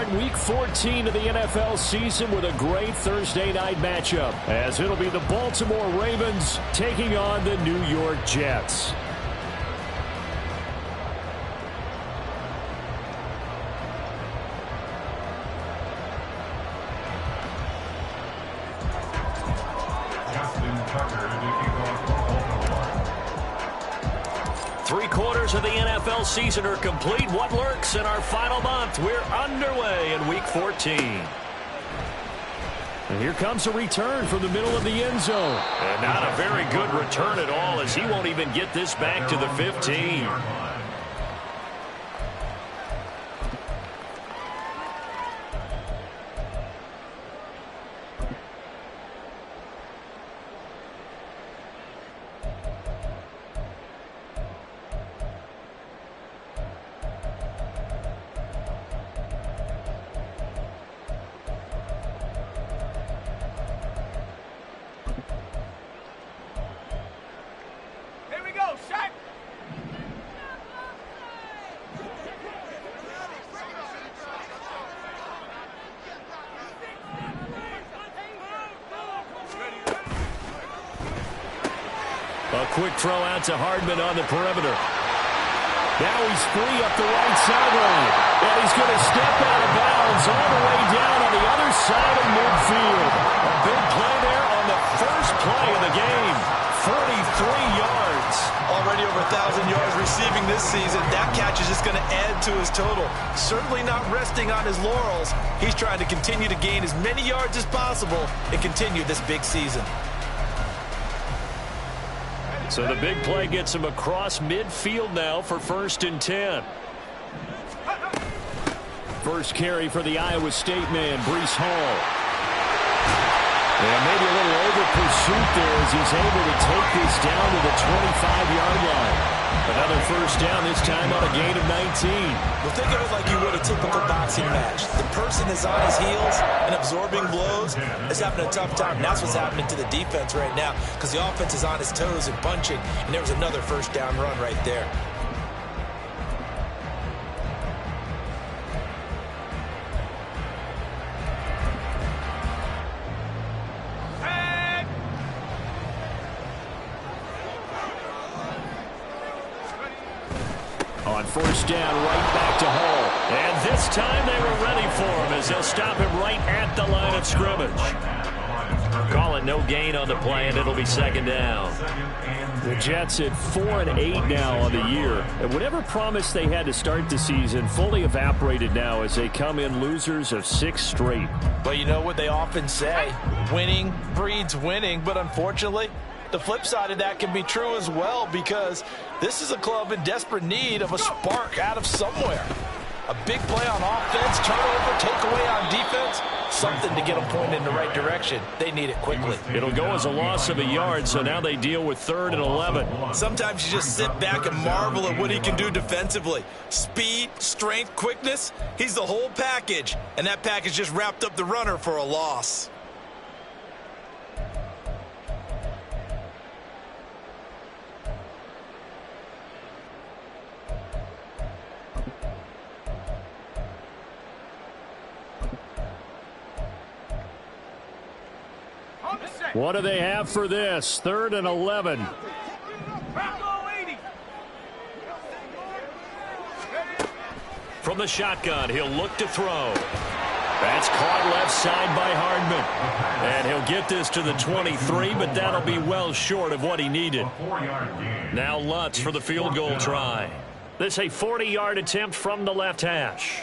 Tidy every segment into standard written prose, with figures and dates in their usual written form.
start Week 14 of the NFL season with a great Thursday night matchup, as it'll be the Baltimore Ravens taking on the New York Jets. Three-quarters of the NFL season are complete. What lurks in our final month? We're underway in Week 14. And here comes a return from the middle of the end zone. And not a very good return at all, as he won't even get this back to the 15. A quick throw out to Hardman on the perimeter. Now he's free up the right sideline. And he's going to step out of bounds all the way down on the other side of midfield. A big play there on the first play of the game. 43 yards. Already over 1,000 yards receiving this season. That catch is just going to add to his total. Certainly not resting on his laurels. He's trying to continue to gain as many yards as possible and continue this big season. So the big play gets him across midfield now for 1st and 10. First carry for the Iowa State man, Breece Hall. And maybe a little over pursuit there as he's able to take this down to the 25-yard line. Another first down, this time on a gain of 19. Well, think of it like you would a typical boxing match. The person is on his heels and absorbing blows is having a tough time. And that's what's happening to the defense right now, because the offense is on his toes and punching, and there was another first down run right there. On first down, right back to Hall. And this time they were ready for him as they'll stop him right at the line of scrimmage. Call it no gain on the play, and it'll be 2nd down. The Jets at 4-8 now on the year. And whatever promise they had to start the season fully evaporated now as they come in losers of 6 straight. But you know what they often say, winning breeds winning, but unfortunately, the flip side of that can be true as well, because this is a club in desperate need of a spark out of somewhere. A big play on offense, turnover, takeaway on defense, something to get them pointed in the right direction. They need it quickly. It'll go as a loss of a yard, so now they deal with 3rd and 11. Sometimes you just sit back and marvel at what he can do defensively. Speed, strength, quickness, he's the whole package, and that package just wrapped up the runner for a loss. What do they have for this? 3rd and 11. From the shotgun, he'll look to throw. That's caught left side by Hardman. And he'll get this to the 23, but that'll be well short of what he needed. Now Lutz for the field goal try. This a 40-yard attempt from the left hash.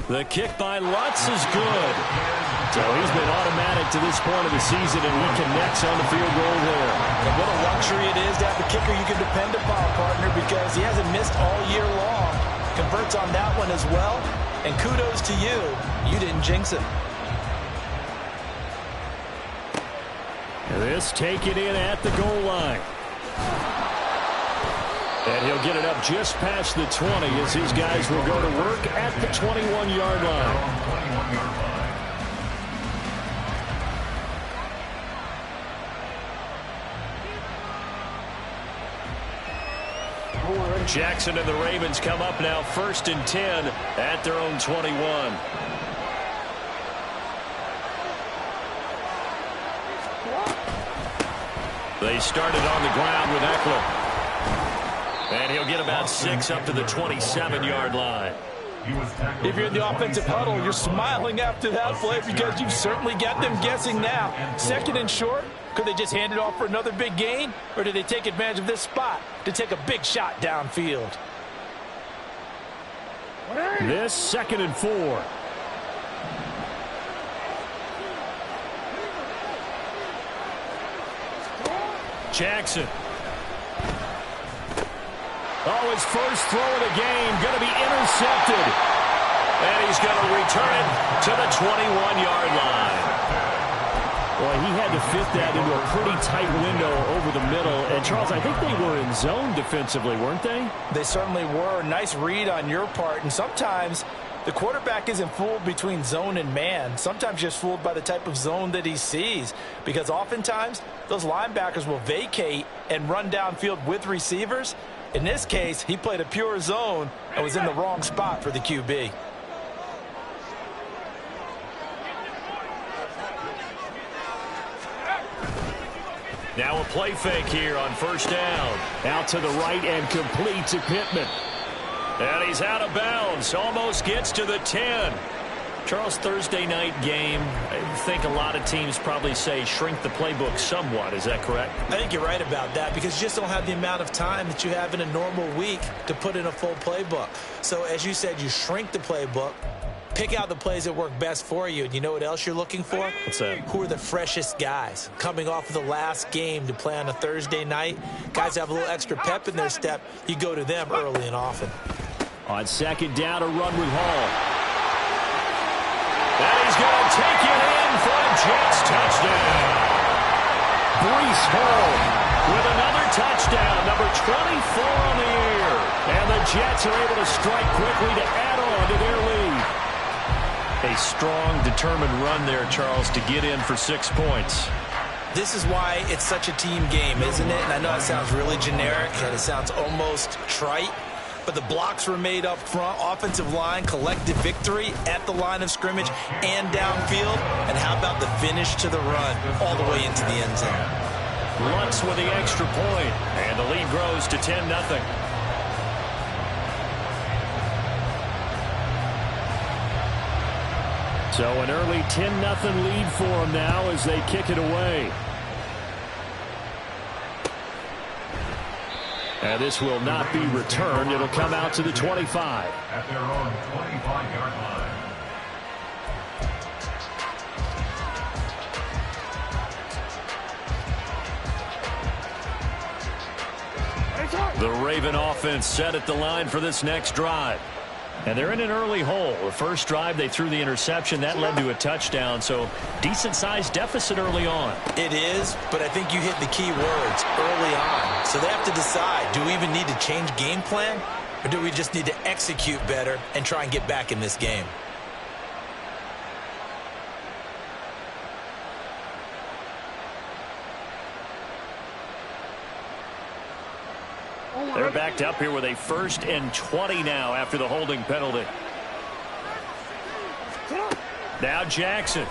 The kick by Lutz is good. So he's been automatic to this point of the season, and he connects on the field goal there. And what a luxury it is to have a kicker you can depend upon, partner, because he hasn't missed all year long. Converts on that one as well. And kudos to you. You didn't jinx him. This taken in at the goal line. And he'll get it up just past the 20 as his guys will go to work at the 21-yard line. Jackson and the Ravens come up now 1st and 10 at their own 21. They started on the ground with Eckler. And he'll get about 6 up to the 27-yard line. If you're in the offensive huddle, you're smiling after that play because you've certainly got them guessing now. 2nd and short, could they just hand it off for another big gain? Or did they take advantage of this spot to take a big shot downfield? This 2nd and 4. Jackson. Oh, his first throw of the game going to be intercepted. And he's going to return it to the 21-yard line. Well, he had to fit that into a pretty tight window over the middle. And, Charles, I think they were in zone defensively, weren't they? They certainly were. Nice read on your part. And sometimes the quarterback isn't fooled between zone and man. Sometimes just fooled by the type of zone that he sees. Because oftentimes those linebackers will vacate and run downfield with receivers. In this case, he played a pure zone and was in the wrong spot for the QB. Now a play fake here on 1st down. Out to the right and complete to Pittman. And he's out of bounds. Almost gets to the 10. Charles, Thursday night game, I think a lot of teams probably say shrink the playbook somewhat. Is that correct? I think you're right about that because you just don't have the amount of time that you have in a normal week to put in a full playbook. So as you said, you shrink the playbook, pick out the plays that work best for you. And you know what else you're looking for? What's that? Who are the freshest guys coming off of the last game to play on a Thursday night? Guys have a little extra pep in their step. You go to them early and often. On 2nd down, a run with Hall. And he's going to take it in for a Jets touchdown. Breece Hall with another touchdown, number 24 on the year. And the Jets are able to strike quickly to add on to their lead. A strong, determined run there, Charles, to get in for 6 points. This is why it's such a team game, isn't it? And I know it sounds really generic and it sounds almost trite. But the blocks were made up front. Offensive line, collective victory at the line of scrimmage and downfield. And how about the finish to the run all the way into the end zone? Lutz with the extra point. And the lead grows to 10-0. So an early 10-0 lead for them now as they kick it away. And this will not be returned. It'll come out to the 25. At their own 25-yard line. The Raven offense set at the line for this next drive. And they're in an early hole. The first drive, they threw the interception. That led to a touchdown. So decent-sized deficit early on. It is, but I think you hit the key words early on. So they have to decide, do we even need to change game plan? Or do we just need to execute better and try and get back in this game? They're backed up here with a 1st and 20 now after the holding penalty. Now Jackson.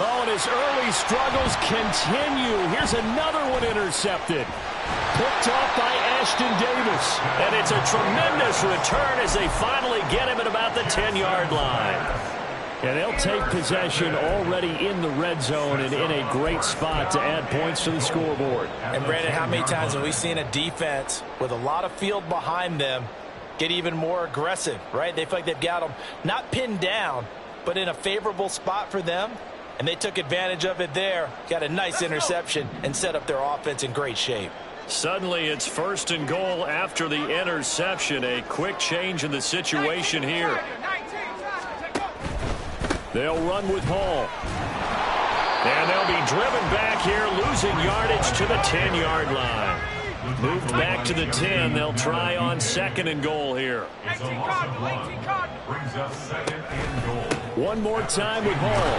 Oh, and his early struggles continue. Here's another one intercepted. Picked off by Ashton Davis. And it's a tremendous return as they finally get him at about the 10-yard line. And they'll take possession already in the red zone and in a great spot to add points to the scoreboard. And, Brandon, how many times have we seen a defense with a lot of field behind them get even more aggressive, right? They feel like they've got them not pinned down, but in a favorable spot for them. And they took advantage of it there, got a nice interception, and set up their offense in great shape. Suddenly it's 1st and goal after the interception. A quick change in the situation here. They'll run with Hall. And they'll be driven back here, losing yardage to the 10-yard line. Moved back to the 10. They'll try on 2nd and goal here. Brings us 2nd and goal. One more time with Hall.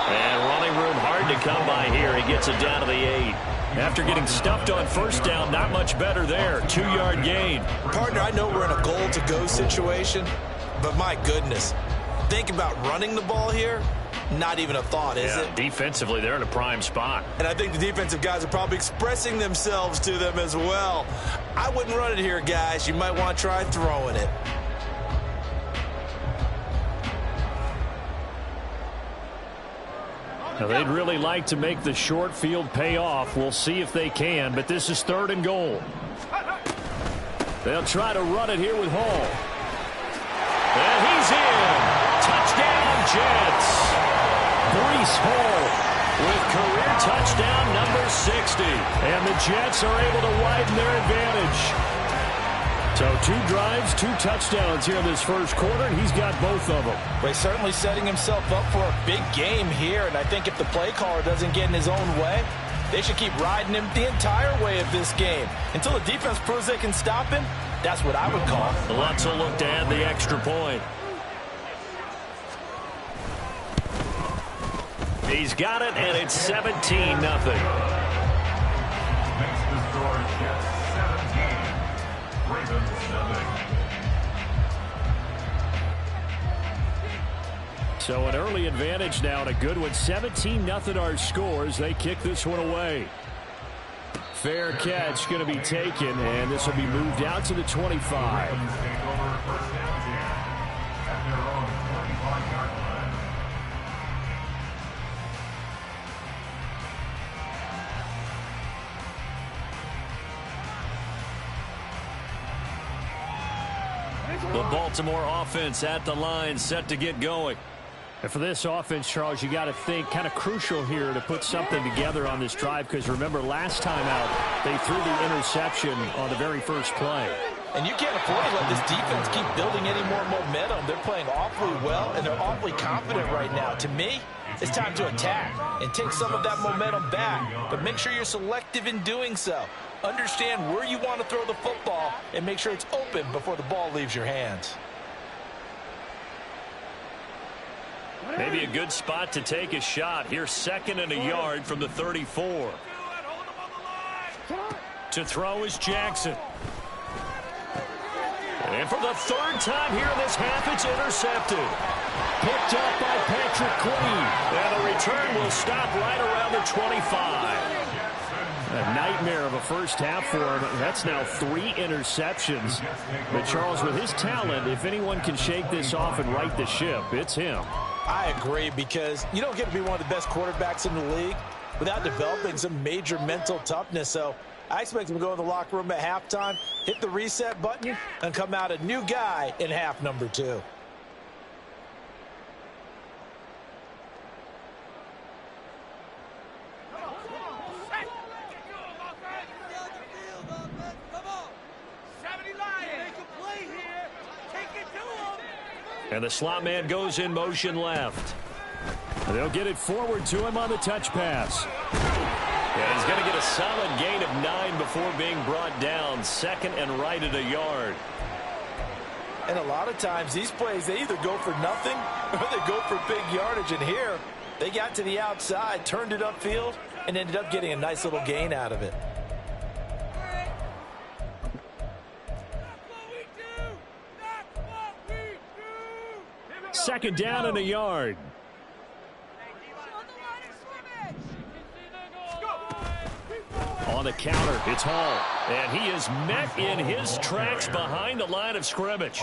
And running room hard to come by here. He gets it down to the 8. After getting stuffed on first down, not much better there. 2-yard gain. Partner, I know we're in a goal-to-go situation, but my goodness, think about running the ball here. Not even a thought, is it? Defensively, they're in a prime spot. And I think the defensive guys are probably expressing themselves to them as well. I wouldn't run it here, guys. You might want to try throwing it. Now, they'd really like to make the short field pay off. We'll see if they can, but this is 3rd and goal. They'll try to run it here with Hall. And he's in. Touchdown, Jets. Breece Hall with career touchdown number 60. And the Jets are able to widen their advantage. So 2 drives, 2 touchdowns here in this first quarter, and he's got both of them. Well, he's certainly setting himself up for a big game here, and I think if the play caller doesn't get in his own way, they should keep riding him the entire way of this game. Until the defense proves they can stop him, that's what I would call. Lutz will look to add the extra point. He's got it, and it's 17-0. Makes the score Jets 17. Ravens 0. So an early advantage now and a good one. 17-0 our scores. They kick this one away. Fair catch going to be taken, and this will be moved out to the 25. Ravens take over first down 10 at their own 25-yard line. The Baltimore offense at the line, set to get going. And for this offense, Charles, you got to think kind of crucial here to put something together on this drive, because remember last time out they threw the interception on the very first play. And you can't afford to let this defense keep building any more momentum. They're playing awfully well, and they're awfully confident right now. To me, it's time to attack and take some of that momentum back. But make sure you're selective in doing so. Understand where you want to throw the football and make sure it's open before the ball leaves your hands. Maybe a good spot to take a shot. Here's 2nd and a yard from the 34. To throw is Jackson. And for the 3rd time here in this half, it's intercepted. Picked up by Patrick Queen. And the return will stop right around the 25. A nightmare of a first half for him. That's now 3 interceptions. But Charles, with his talent, if anyone can shake this off and right the ship, it's him. I agree, because you don't get to be one of the best quarterbacks in the league without developing some major mental toughness. So I expect him to go in the locker room at halftime, hit the reset button, and come out a new guy in half number 2. And the slot man goes in motion left. They'll get it forward to him on the touch pass. Yeah, he's going to get a solid gain of 9 before being brought down. 2nd and right at a yard. And a lot of times these plays, they either go for nothing or they go for big yardage. And here, they got to the outside, turned it upfield, and ended up getting a nice little gain out of it. Second down and a yard. On the counter, it's Hall. And he is met in his tracks behind the line of scrimmage.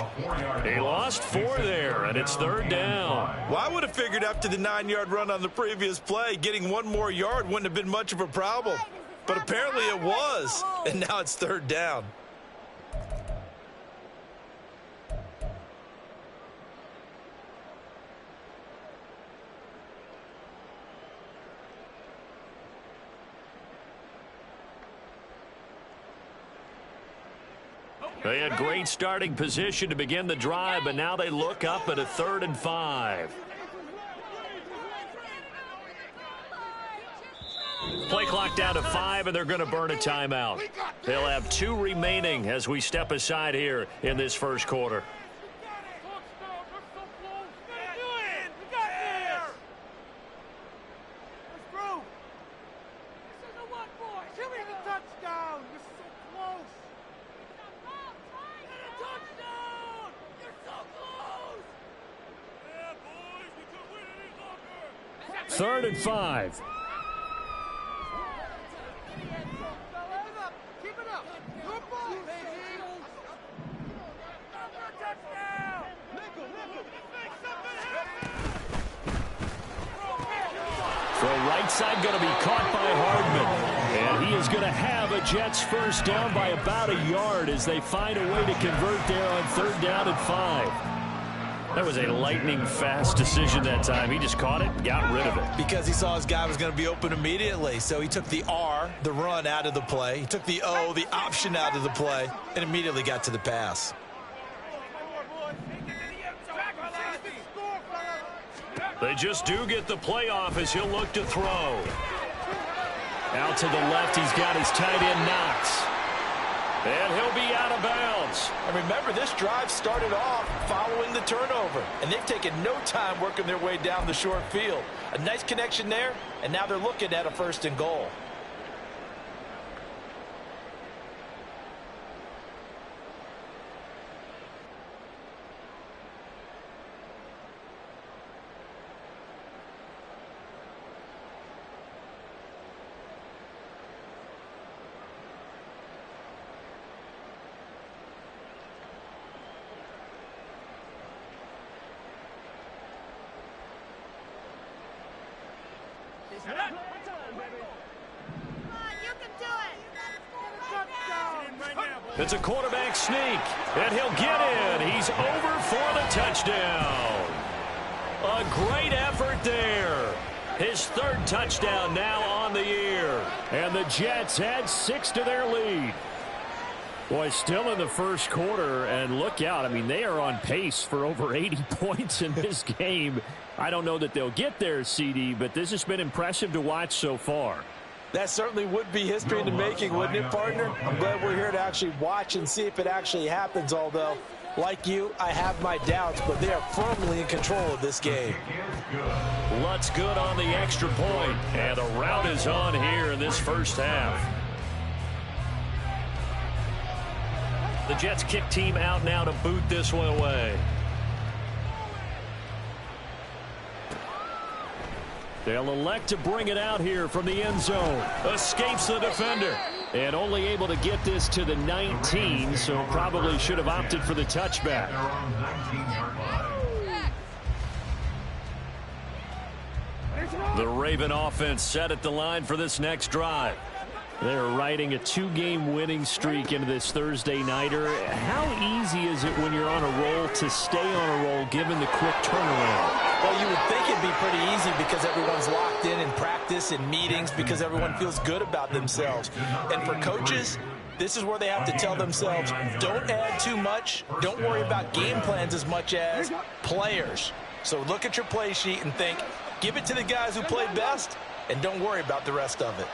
He lost 4 there, and it's 3rd down. Well, I would have figured after the 9-yard run on the previous play, getting 1 more yard wouldn't have been much of a problem. But apparently it was, and now it's 3rd down. They had great starting position to begin the drive, but now they look up at a 3rd and 5. Play clock down to 5, and they're going to burn a timeout. They'll have 2 remaining as we step aside here in this first quarter. 3rd and 5. Throw right side going to be caught by Hardman. And he is going to have a Jets first down by about a yard as they find a way to convert there on 3rd down and 5. That was a lightning-fast decision that time. He just caught it, got rid of it. Because he saw his guy was going to be open immediately. So he took the R, the run, out of the play. He took the O, the option, out of the play, and immediately got to the pass. They just do get the play off as he'll look to throw. Out to the left, he's got his tight end Knox. And he'll be out of bounds. And remember, this drive started off following the turnover. And they've taken no time working their way down the short field. A nice connection there, and now they're looking at a 1st and goal. It's a quarterback sneak, and he'll get in. He's over for the touchdown. A great effort there. His 3rd touchdown now on the year. And the Jets add 6 to their lead. Boy, still in the first quarter, and look out. I mean, they are on pace for over 80 points in this game. I don't know that they'll get there, CD, but this has been impressive to watch so far. That certainly would be history in the making, wouldn't it, partner? I'm glad we're here to actually watch and see if it actually happens, although, like you, I have my doubts, but they are firmly in control of this game. Lutz good on the extra point, and the route is on here in this first half. The Jets kick team out now to boot this one away. They'll elect to bring it out here from the end zone. Escapes the defender. And only able to get this to the 19, so probably should have opted for the touchback. The Raven offense set at the line for this next drive. They're riding a 2-game winning streak into this Thursday nighter. How easy is it when you're on a roll to stay on a roll given the quick turnaround? Well, you would think it'd be pretty easy because everyone's locked in practice and meetings because everyone feels good about themselves. And for coaches, this is where they have to tell themselves, don't add too much. Don't worry about game plans as much as players. So look at your play sheet and think, give it to the guys who played best and don't worry about the rest of it.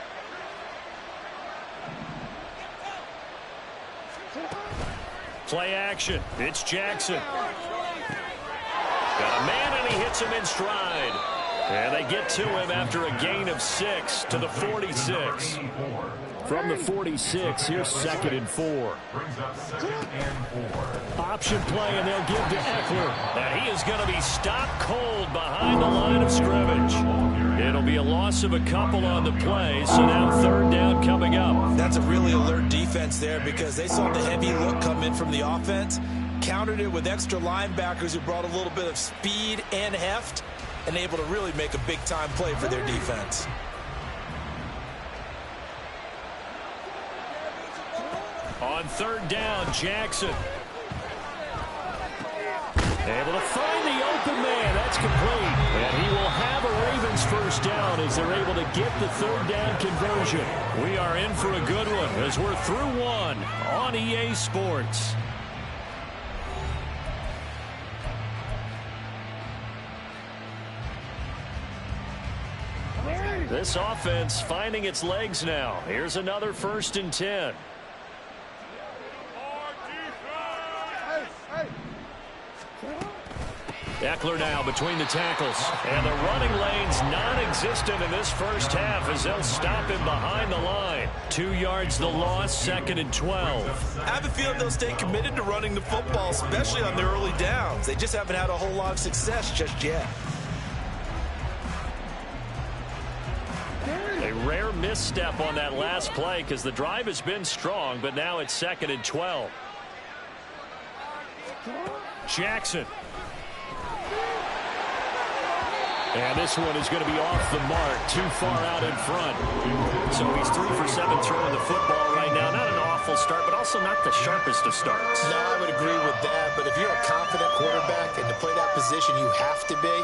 Play action. It's Jackson. Got a man, and he hits him in stride. And they get to him after a gain of 6 to the 46. From the 46, here's 2nd and 4. Option play, and they'll give to Eckler. And he is going to be stopped cold behind the line of scrimmage. It'll be a loss of a couple on the play, so now 3rd down coming up. That's a really alert defense there because they saw the heavy look come in from the offense, countered it with extra linebackers who brought a little bit of speed and heft, and able to really make a big-time play for their defense. On 3rd down, Jackson. Able to find the open man. That's complete. And he will have a Ravens first down as they're able to get the 3rd down conversion. We are in for a good one as we're through one on EA Sports. This offense finding its legs now. Here's another 1st and 10. Eckler now between the tackles. And the running lane's non-existent in this first half as they'll stop him behind the line. 2 yards the loss, 2nd and 12. I have a feeling they'll stay committed to running the football, especially on their early downs. They just haven't had a whole lot of success just yet. rare misstep on that last play because the drive has been strong, but now it's 2nd and 12. Jackson. And this one is going to be off the mark, too far out in front. So he's 3 for 7 throwing the football right now. Not an awful start, but also not the sharpest of starts. No, I would agree with that. But if you're a confident quarterback and to play that position you have to be,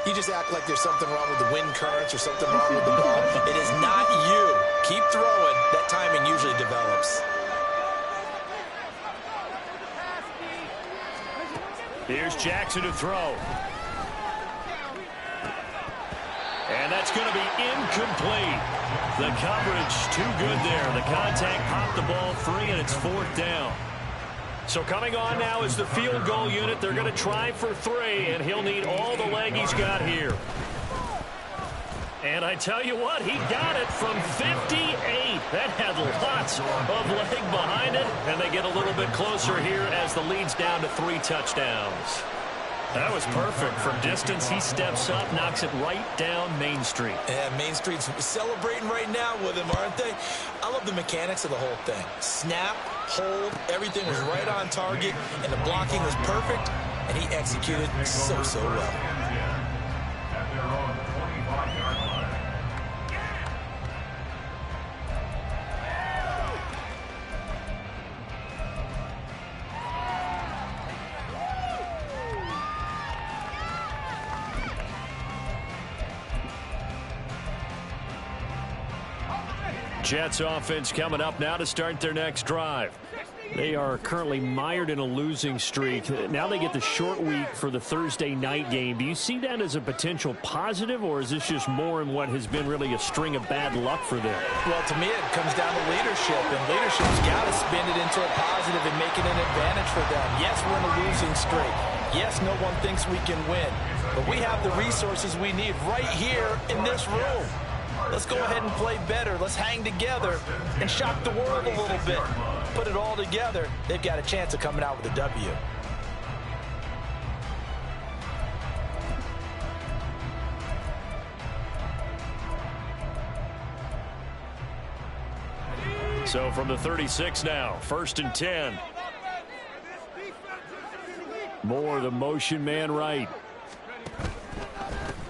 you just act like there's something wrong with the wind currents or something wrong with the ball. It is not you. Keep throwing. That timing usually develops. Here's Jackson to throw. And that's going to be incomplete. The coverage too good there. The contact popped the ball free, and it's 4th down. So coming on now is the field goal unit. They're going to try for 3, and he'll need all the leg he's got here. And I tell you what, he got it from 58. That had lots of leg behind it, and they get a little bit closer here as the lead's down to 3 touchdowns. That was perfect. From distance, he steps up, knocks it right down Main Street. Yeah, Main Street's celebrating right now with him, aren't they? I love the mechanics of the whole thing. Snap, hold, everything was right on target, and the blocking was perfect, and he executed so well. At their own 25-yard line. Jets offense coming up now to start their next drive. They are currently mired in a losing streak. Now they get the short week for the Thursday night game. Do you see that as a potential positive, or is this just more in what has been really a string of bad luck for them? Well, to me, it comes down to leadership, and leadership's got to spin it into a positive and make it an advantage for them. Yes, we're in a losing streak. Yes, no one thinks we can win, but we have the resources we need right here in this room. Let's go ahead and play better. Let's hang together and shock the world a little bit. Put it all together. They've got a chance of coming out with a W. So from the 36 now, 1st and 10. More the motion man right.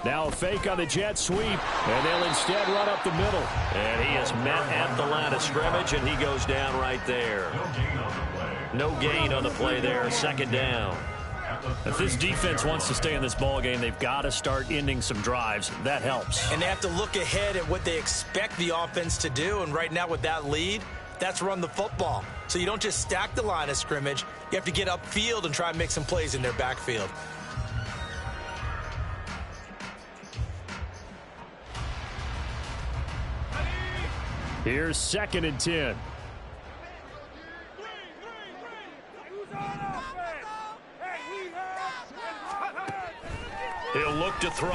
Now a fake on the jet sweep, and they'll instead run up the middle. And he is met at the line of scrimmage, and he goes down right there. No gain on the play there, 2nd down. If this defense wants to stay in this ball game, they've got to start ending some drives. That helps. And they have to look ahead at what they expect the offense to do, and right now with that lead, that's run the football. So you don't just stack the line of scrimmage. You have to get upfield and try and make some plays in their backfield. Here's 2nd and 10. He'll look to throw.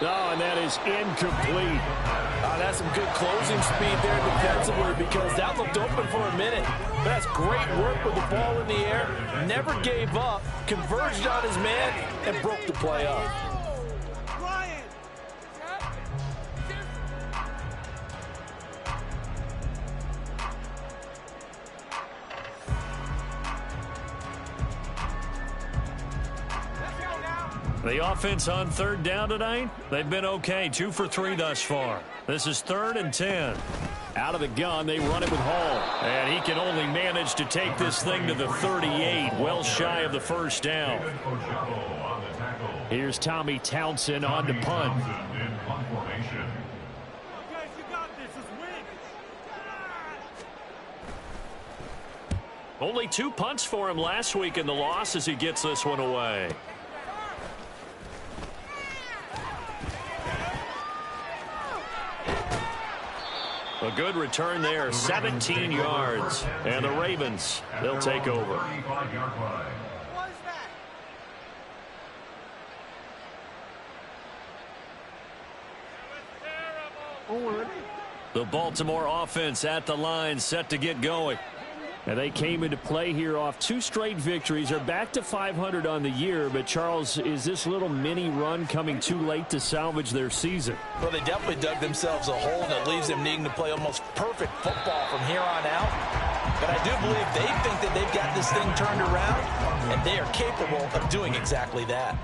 Oh, and that is incomplete. That's some good closing speed there defensively, because that looked open for a minute. But that's great work with the ball in the air. Never gave up, converged on his man, and broke the play up. The offense on 3rd down tonight, they've been okay. 2 for 3 thus far. This is 3rd and 10. Out of the gun, they run it with Hall. And he can only manage to take this thing to the 38, well shy of the 1st down. Here's Tommy Townsend on to punt. Only 2 punts for him last week in the loss as he gets this one away. A good return there, 17 yards. And the Ravens, they'll take over. The Baltimore offense at the line, set to get going. And they came into play here off 2 straight victories. They're back to 500 on the year. But, Charles, is this little mini run coming too late to salvage their season? Well, they definitely dug themselves a hole that leaves them needing to play almost perfect football from here on out. But I do believe they think that they've got this thing turned around, and they are capable of doing exactly that.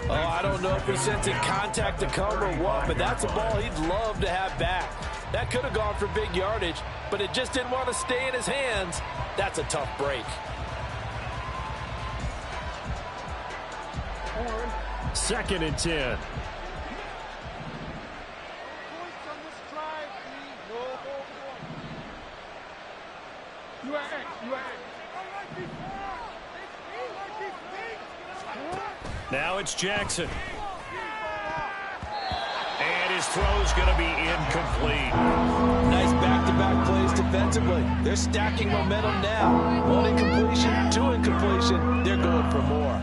Oh, I don't know if he's sensing contact to come or what, but that's a ball he'd love to have back. That could have gone for big yardage, but it just didn't want to stay in his hands. That's a tough break. 2nd and 10. Now it's Jackson. And his throw's going to be incomplete. Nice back-to-back plays defensively. They're stacking momentum now. 1 incompletion, 2 incompletion. They're going for more.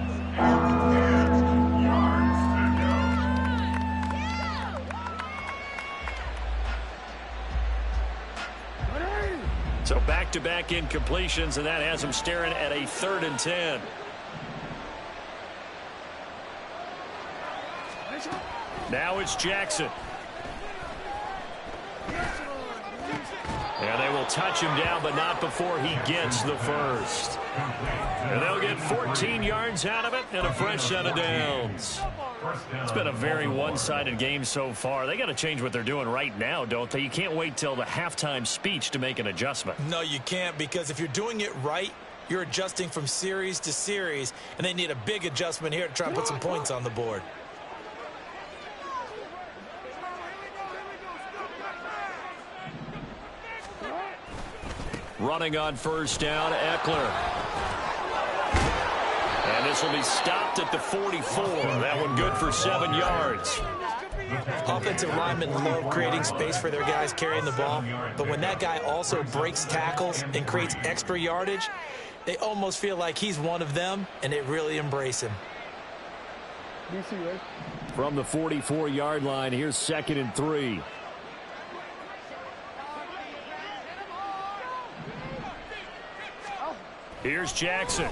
So back-to-back incompletions, and that has them staring at a 3rd and 10. Now it's Jackson. And they will touch him down, but not before he gets the first. And they'll get 14 yards out of it and a fresh set of downs. It's been a very one-sided game so far. They got to change what they're doing right now, don't they? You can't wait till the halftime speech to make an adjustment. No, you can't, because if you're doing it right, you're adjusting from series to series, and they need a big adjustment here to try and put some points on the board. Running on 1st down, Eckler. And this will be stopped at the 44. That one good for 7 yards. Offensive linemen love creating space for their guys carrying the ball, but when that guy also breaks tackles and creates extra yardage, they almost feel like he's one of them, and they really embrace him. From the 44-yard line, here's 2nd and 3. Here's Jackson.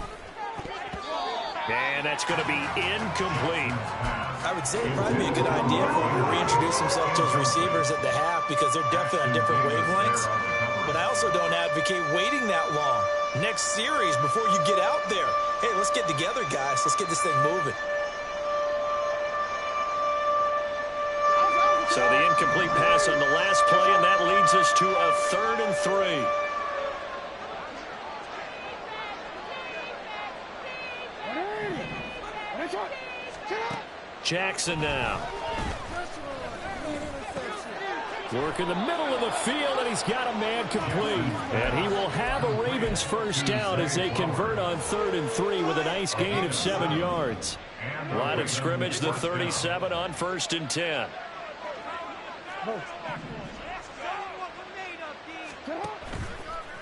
And that's going to be incomplete. I would say it'd probably be a good idea for him to reintroduce himself to his receivers at the half, because they're definitely on different wavelengths. But I also don't advocate waiting that long. Next series before you get out there. Hey, let's get together, guys. Let's get this thing moving. So the incomplete pass on the last play, and that leads us to a 3rd and 3. Jackson now. Work in the middle of the field, and he's got a man complete. And he will have a Ravens first down as they convert on 3rd and 3 with a nice gain of 7 yards. Line of scrimmage, the 37 on 1st and 10.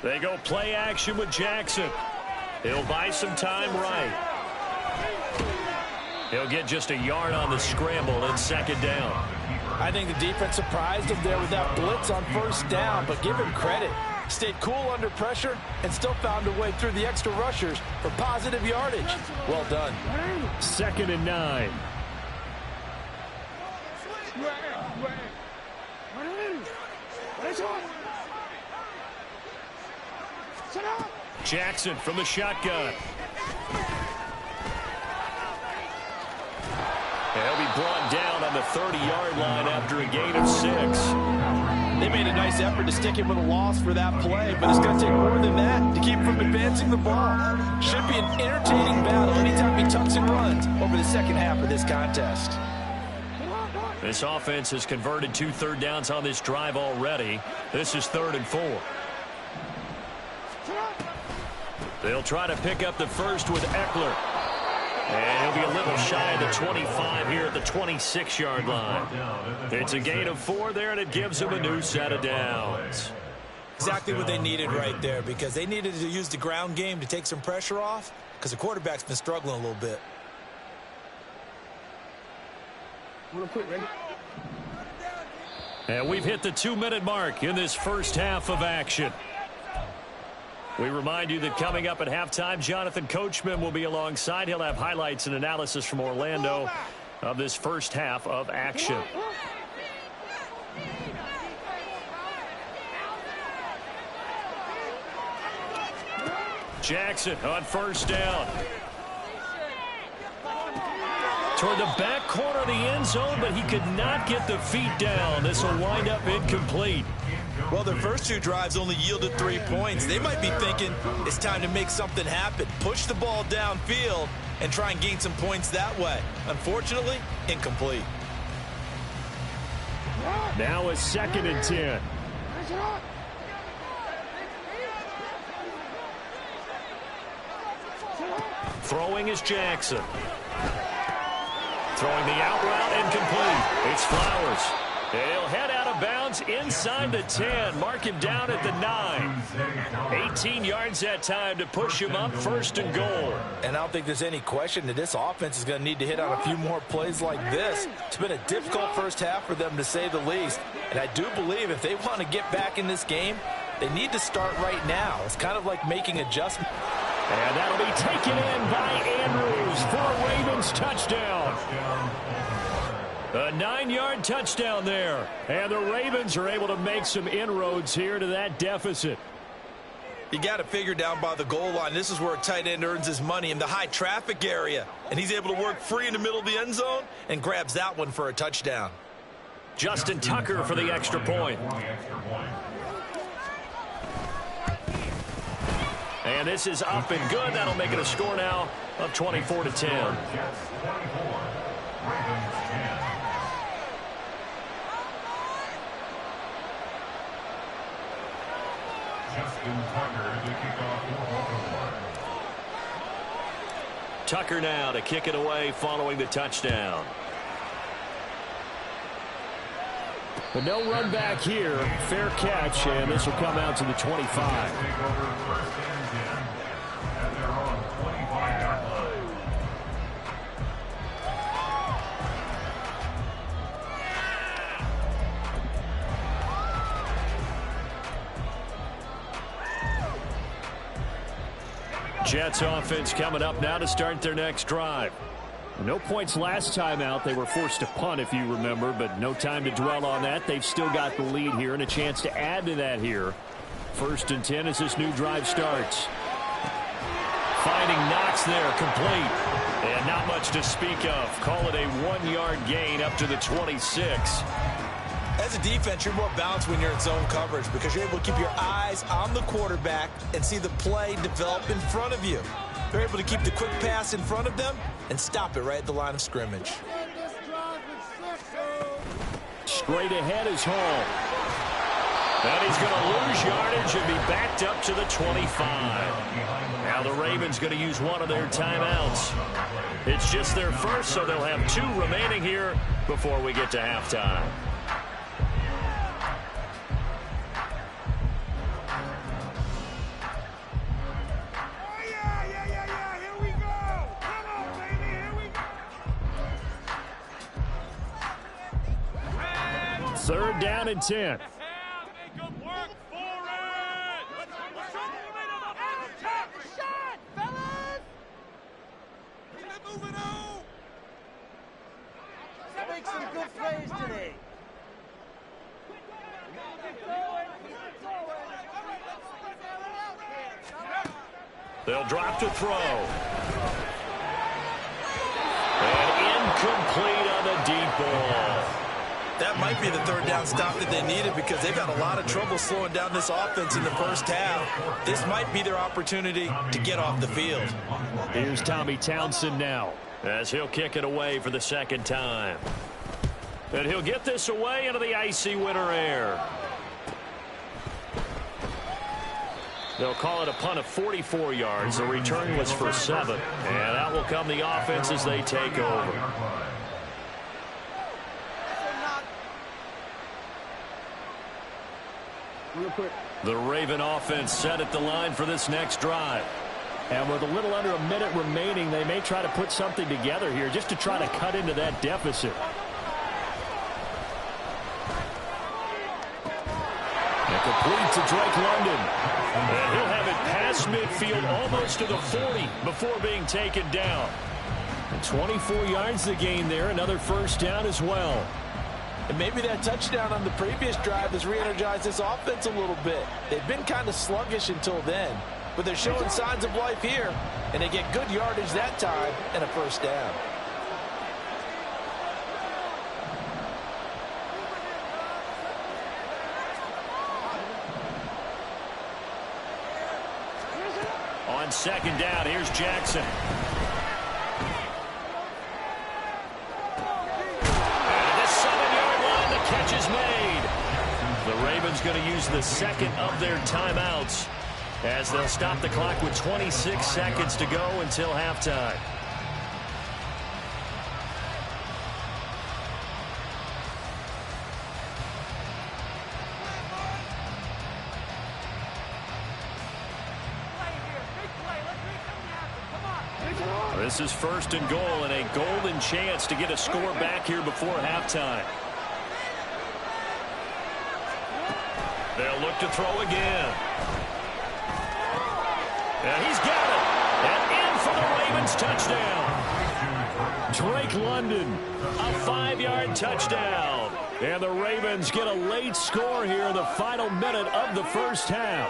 They go play action with Jackson. He'll buy some time right. He'll get just a yard on the scramble and 2nd down. I think the defense surprised him there with that blitz on 1st down, but give him credit. Stayed cool under pressure and still found a way through the extra rushers for positive yardage. Well done. 2nd and 9. Jackson from the shotgun. He'll be brought down on the 30-yard line after a gain of 6. They made a nice effort to stick him with a loss for that play, but it's going to take more than that to keep him from advancing the ball. Should be an entertaining battle anytime he tucks and runs over the second half of this contest. This offense has converted 2 third downs on this drive already. This is 3rd and 4. They'll try to pick up the first with Eckler. And he'll be a little shy of the 25 here at the 26-yard line. It's a gain of 4 there, and it gives them a new set of downs. Exactly what they needed right there, because they needed to use the ground game to take some pressure off, because the quarterback's been struggling a little bit. And we've hit the 2-minute mark in this first half of action. We remind you that coming up at halftime, Jonathan Coachman will be alongside. He'll have highlights and analysis from Orlando of this first half of action. Jackson on first down. Toward the back corner of the end zone, but he could not get the feet down. This will wind up incomplete. Well, their first two drives only yielded 3 points. They might be thinking it's time to make something happen. Push the ball downfield and try and gain some points that way. Unfortunately, incomplete. Now a 2nd and 10. Throwing is Jackson. Throwing the out route incomplete. It's Flowers. He'll head out of bounds inside the 10. Mark him down at the 9. 18 yards that time to push him up 1st and goal. And I don't think there's any question that this offense is going to need to hit on a few more plays like this. It's been a difficult first half for them, to say the least. And I do believe if they want to get back in this game, they need to start right now. It's kind of like making adjustments. And that'll be taken in by Andrews for a Ravens touchdown. A 9-yard touchdown there. And the Ravens are able to make some inroads here to that deficit. You got to figure down by the goal line. This is where a tight end earns his money, in the high traffic area. And he's able to work free in the middle of the end zone and grabs that one for a touchdown. Justin Tucker for the extra point. And this is up and good. That'll make it a score now of 24-10. Tucker now to kick it away following the touchdown. But no run back here. Fair catch, and this will come out to the 25. Jets offense coming up now to start their next drive. No points last time out. They were forced to punt, if you remember, but no time to dwell on that. They've still got the lead here and a chance to add to that here. 1st and 10 as this new drive starts. Finding Knox there, complete. And not much to speak of. Call it a 1-yard gain up to the 26. As a defense, you're more balanced when you're in zone coverage because you're able to keep your eyes on the quarterback and see the play develop in front of you. They're able to keep the quick pass in front of them and stop it right at the line of scrimmage. Straight ahead is Hall. And he's going to lose yardage and be backed up to the 25. Now the Ravens going to use one of their timeouts. It's just their first, so they'll have 2 remaining here before we get to halftime. Third down and 10. Make some good plays today. They'll drop to throw. And incomplete on the deep ball. That might be the 3rd down stop that they needed because they've had a lot of trouble slowing down this offense in the first half. This might be their opportunity to get off the field. Here's Tommy Townsend now as he'll kick it away for the 2nd time. And he'll get this away into the icy winter air. They'll call it a punt of 44 yards. The return was for 7. And out will come the offense as they take over. The Raven offense set at the line for this next drive. And with a little under a minute remaining, they may try to put something together here just to try to cut into that deficit. And complete to Drake London. And he'll have it past across midfield almost to the 40 before being taken down. And 24 yards to gain there. Another first down as well. And maybe that touchdown on the previous drive has re-energized this offense a little bit. They've been kind of sluggish until then, but they're showing signs of life here, and they get good yardage that time and a first down. On second down, here's Jackson. Catch is made. The Ravens going to use the second of their timeouts as they'll stop the clock with 26 seconds to go until halftime. This is first and goal and a golden chance to get a score back here before halftime. They'll look to throw again. And he's got it. And in for the Ravens touchdown. Drake London, a 5-yard touchdown. And the Ravens get a late score here in the final minute of the first half.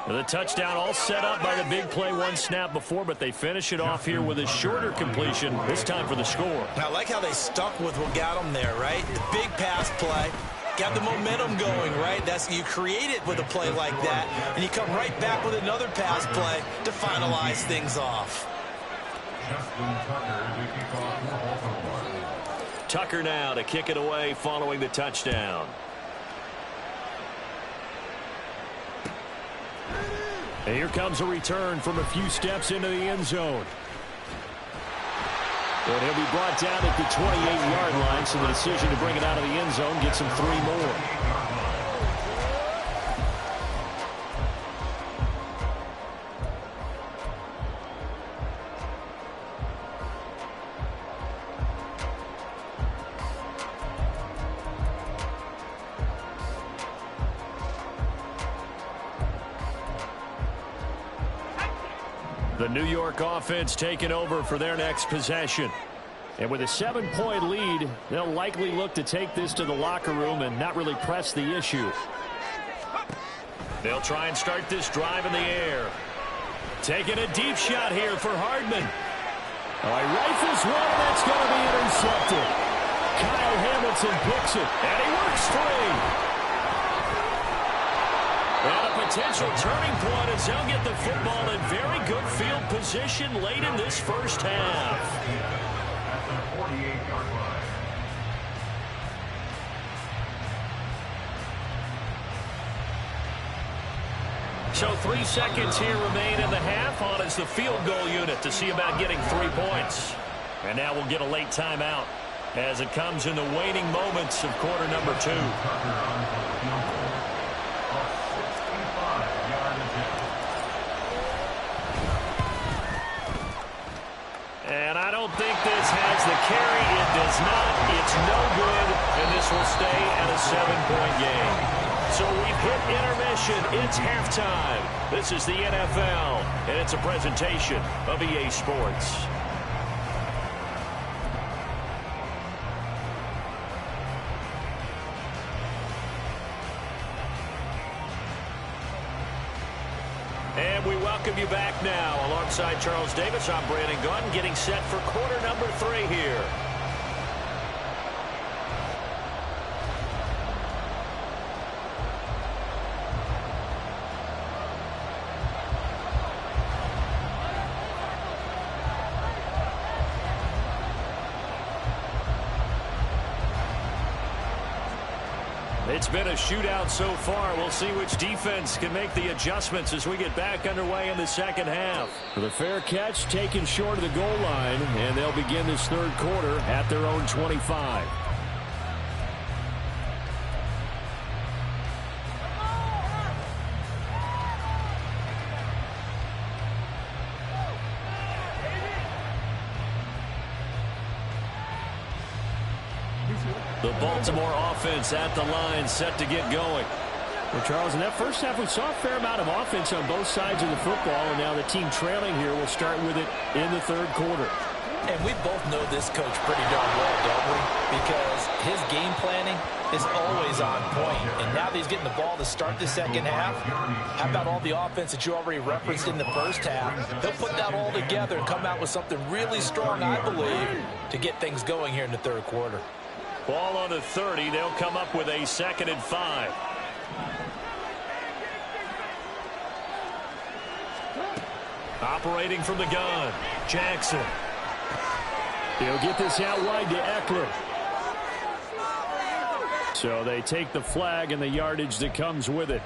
The touchdown all set up by the big play one snap before, but they finish it off here with a shorter completion, this time for the score. I like how they stuck with what got them there, right? The big pass play. Got the momentum going, right? You create it with a play like that, and you come right back with another pass play to finalize things off. Tucker now to kick it away following the touchdown. And here comes a return from a few steps into the end zone. And he'll be brought down at the 28-yard line, so the decision to bring it out of the end zone gets him 3 more. The New York offense taking over for their next possession. And with a 7-point lead, they'll likely look to take this to the locker room and not really press the issue. They'll try and start this drive in the air. Taking a deep shot here for Hardman. Oh, he rifles one, and that's going to be intercepted. Kyle Hamilton picks it, and he works free. And a potential turning point as they'll get the football in very good field position late in this first half. At the 48-yard line. So 3 seconds here remain in the half. On is the field goal unit to see about getting 3 points. And now we'll get a late timeout as it comes in the waning moments of quarter number 2. And I don't think this has the carry. It does not. It's no good. And this will stay at a 7-point game. So we've hit intermission. It's halftime. This is the NFL, and it's a presentation of EA Sports. And we welcome you back now. Alongside Charles Davis, I'm Brandon Gunn, getting set for quarter number 3 here. It's been a shootout so far. We'll see which defense can make the adjustments as we get back underway in the second half. The fair catch taken short of the goal line, and they'll begin this third quarter at their own 25. The Baltimore offense at the line, set to get going. Well, Charles, in that first half, we saw a fair amount of offense on both sides of the football, and now the team trailing here will start with it in the third quarter. And we both know this coach pretty darn well, don't we? Because his game planning is always on point. And now that he's getting the ball to start the second half, how about all the offense that you already referenced in the first half? He'll put that all together and come out with something really strong, I believe, to get things going here in the third quarter. Ball on the 30. They'll come up with a 2nd and 5. Operating from the gun, Jackson. He'll get this out wide to Eckler. So they take the flag and the yardage that comes with it.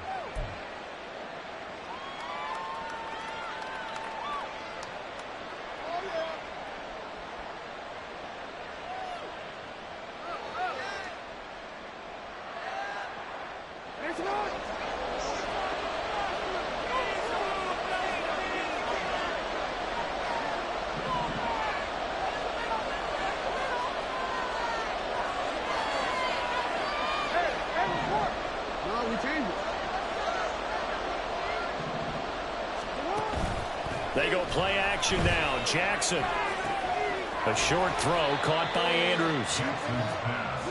They go play action now. Jackson. A short throw caught by Andrews.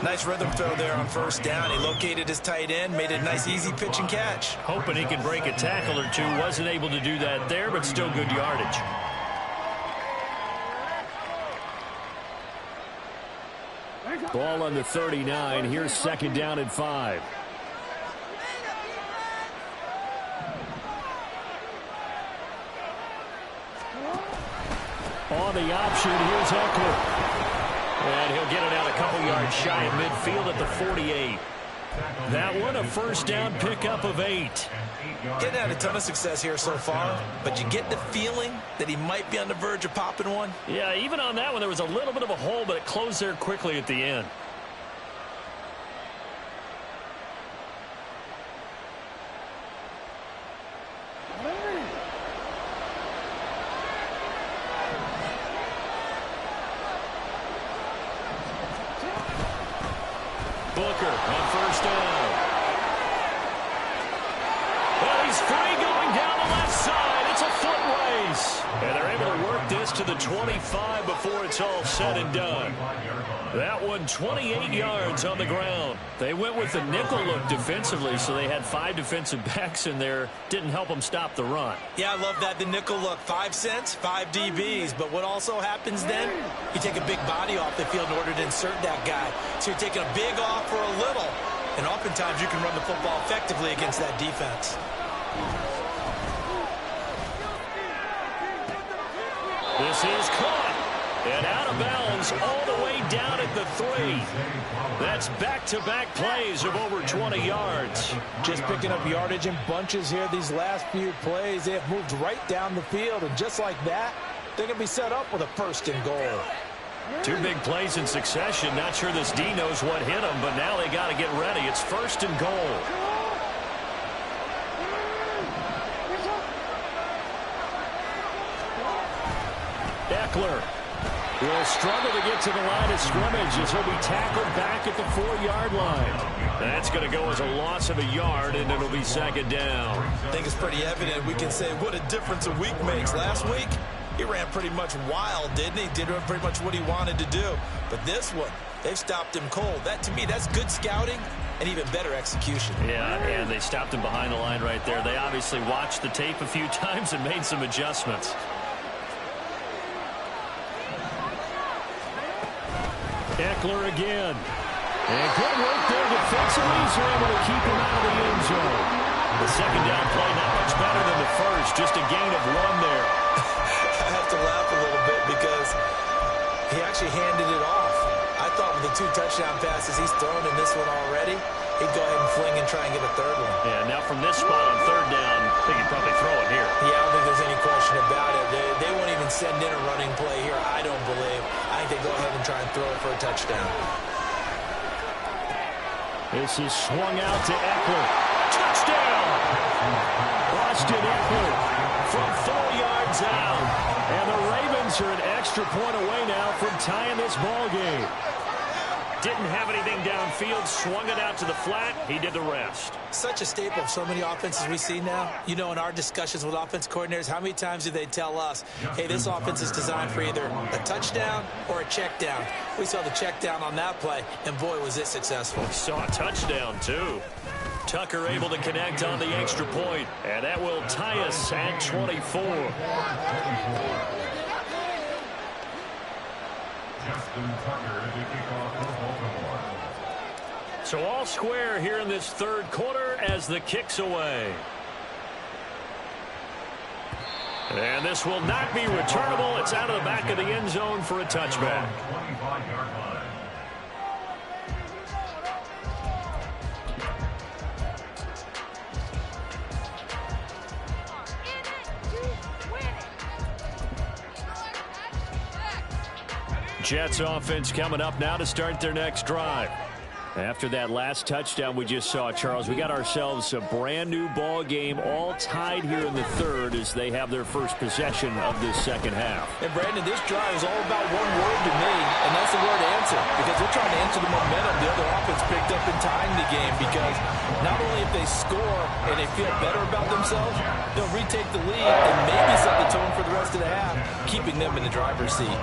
Nice rhythm throw there on first down. He located his tight end, made a nice easy pitch and catch. Hoping he can break a tackle or two. Wasn't able to do that there, but still good yardage. Ball on the 39. Here's 2nd down and 5. On the option, here's Eckler. And he'll get it out a couple yards shy of midfield at the 48. That one a first down pickup of 8. Getting had a ton of success here so far, but you get the feeling that he might be on the verge of popping one. Yeah, even on that one, there was a little bit of a hole, but it closed there quickly at the end. Booker on first down. Well, he's free going down the left side. It's a foot race. And they're able to work this to the 25 before it's all said and done. That one 28 yards on the ground. They went with the nickel look defensively, so they had 5 defensive backs in there. Didn't help them stop the run. Yeah, I love that, the nickel look. 5 cents, 5 DBs. But what also happens then, you take a big body off the field in order to insert that guy. So you're taking a big off for a little. And oftentimes you can run the football effectively against that defense. This is caught. And out of bounds all the way down at the 3. That's back-to-back plays of over 20 yards. Just picking up yardage in bunches here these last few plays. They have moved right down the field, and just like that, they're going to be set up with a 1st and goal. 2 big plays in succession. Not sure this D knows what hit him, but now they got to get ready. It's 1st and goal. Eckler will struggle to get to the line of scrimmage as he'll be tackled back at the 4-yard line. That's going to go as a loss of a yard, and it'll be 2nd down. I think it's pretty evident. We can say what a difference a week makes. Last week, he ran pretty much wild, didn't he? Did pretty much what he wanted to do. But this one, they've stopped him cold. That, to me, that's good scouting and even better execution. Yeah, and they stopped him behind the line right there. They obviously watched the tape a few times and made some adjustments. Eckler again. And good work there defensively. So able to keep him out of the end zone. The 2nd down play not much better than the first. Just a gain of 1 there. I have to laugh a little bit because he actually handed it off. I thought with the 2 touchdown passes he's thrown in this one already, he'd go ahead and fling and try and get a 3rd one. Yeah, now from this spot on 3rd down, I think he'd probably throw it here. Yeah, I don't think there's any question about it. They won't even send in a running play here, I don't believe. I think they go ahead and try and throw it for a touchdown. This is swung out to Eckler. Touchdown! Austin Eckler from 4 yards out. And the Ravens are an extra point away now from tying this ball game. Didn't have anything downfield, swung it out to the flat. He did the rest. Such a staple of so many offenses we see now. You know, in our discussions with offense coordinators, how many times do they tell us, hey, this offense is designed for either a touchdown or a check down. We saw the check down on that play, and boy, was it successful. Saw a touchdown, too. Tucker able to connect on the extra point, and that will tie us at 24. Justin Tucker to kick off for Baltimore. So all square here in this third quarter as the kick's away. And this will not be returnable. It's out of the back of the end zone for a touchback. 25-yard line. Jets offense coming up now to start their next drive. After that last touchdown we just saw, Charles, we got ourselves a brand new ball game, all tied here in the third as they have their first possession of this second half. And Brandon, this drive is all about one word to me, and that's the word answer, because they're trying to answer the momentum the other offense picked up in tying the game, because not only if they score and they feel better about themselves, they'll retake the lead and maybe set the tone for the rest of the half, keeping them in the driver's seat.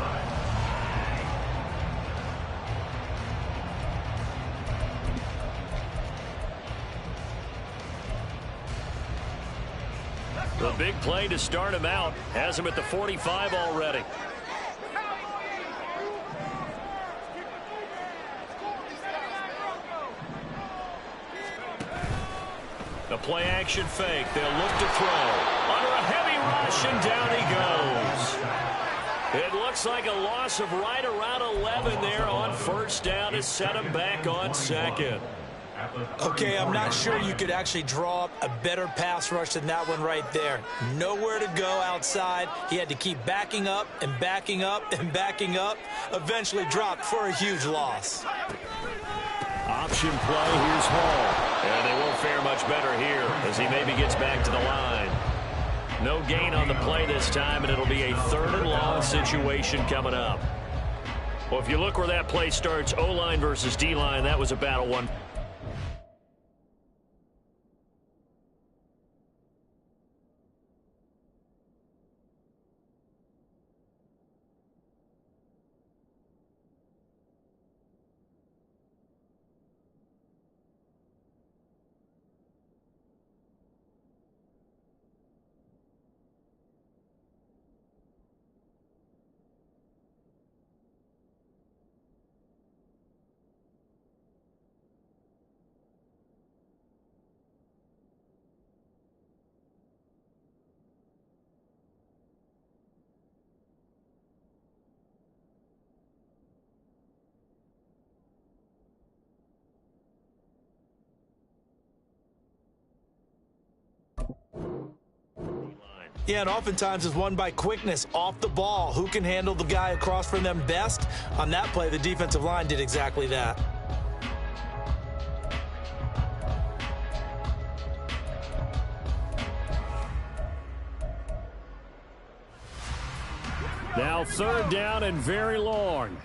The big play to start him out has him at the 45 already. The play action fake. They'll look to throw. Under a heavy rush, and down he goes. It looks like a loss of right around 11 there on first down to set him back on second. Okay, I'm not sure you could actually draw up a better pass rush than that one right there. Nowhere to go outside. He had to keep backing up and backing up and backing up. Eventually dropped for a huge loss. Option play, here's Hall. And they won't fare much better here as he maybe gets back to the line. No gain on the play this time, and it'll be a third and long situation coming up. Well, if you look where that play starts, O-line versus D-line, that was a battle one. Yeah, and oftentimes it's won by quickness off the ball. Who can handle the guy across from them best? On that play, the defensive line did exactly that. Now third down and very long.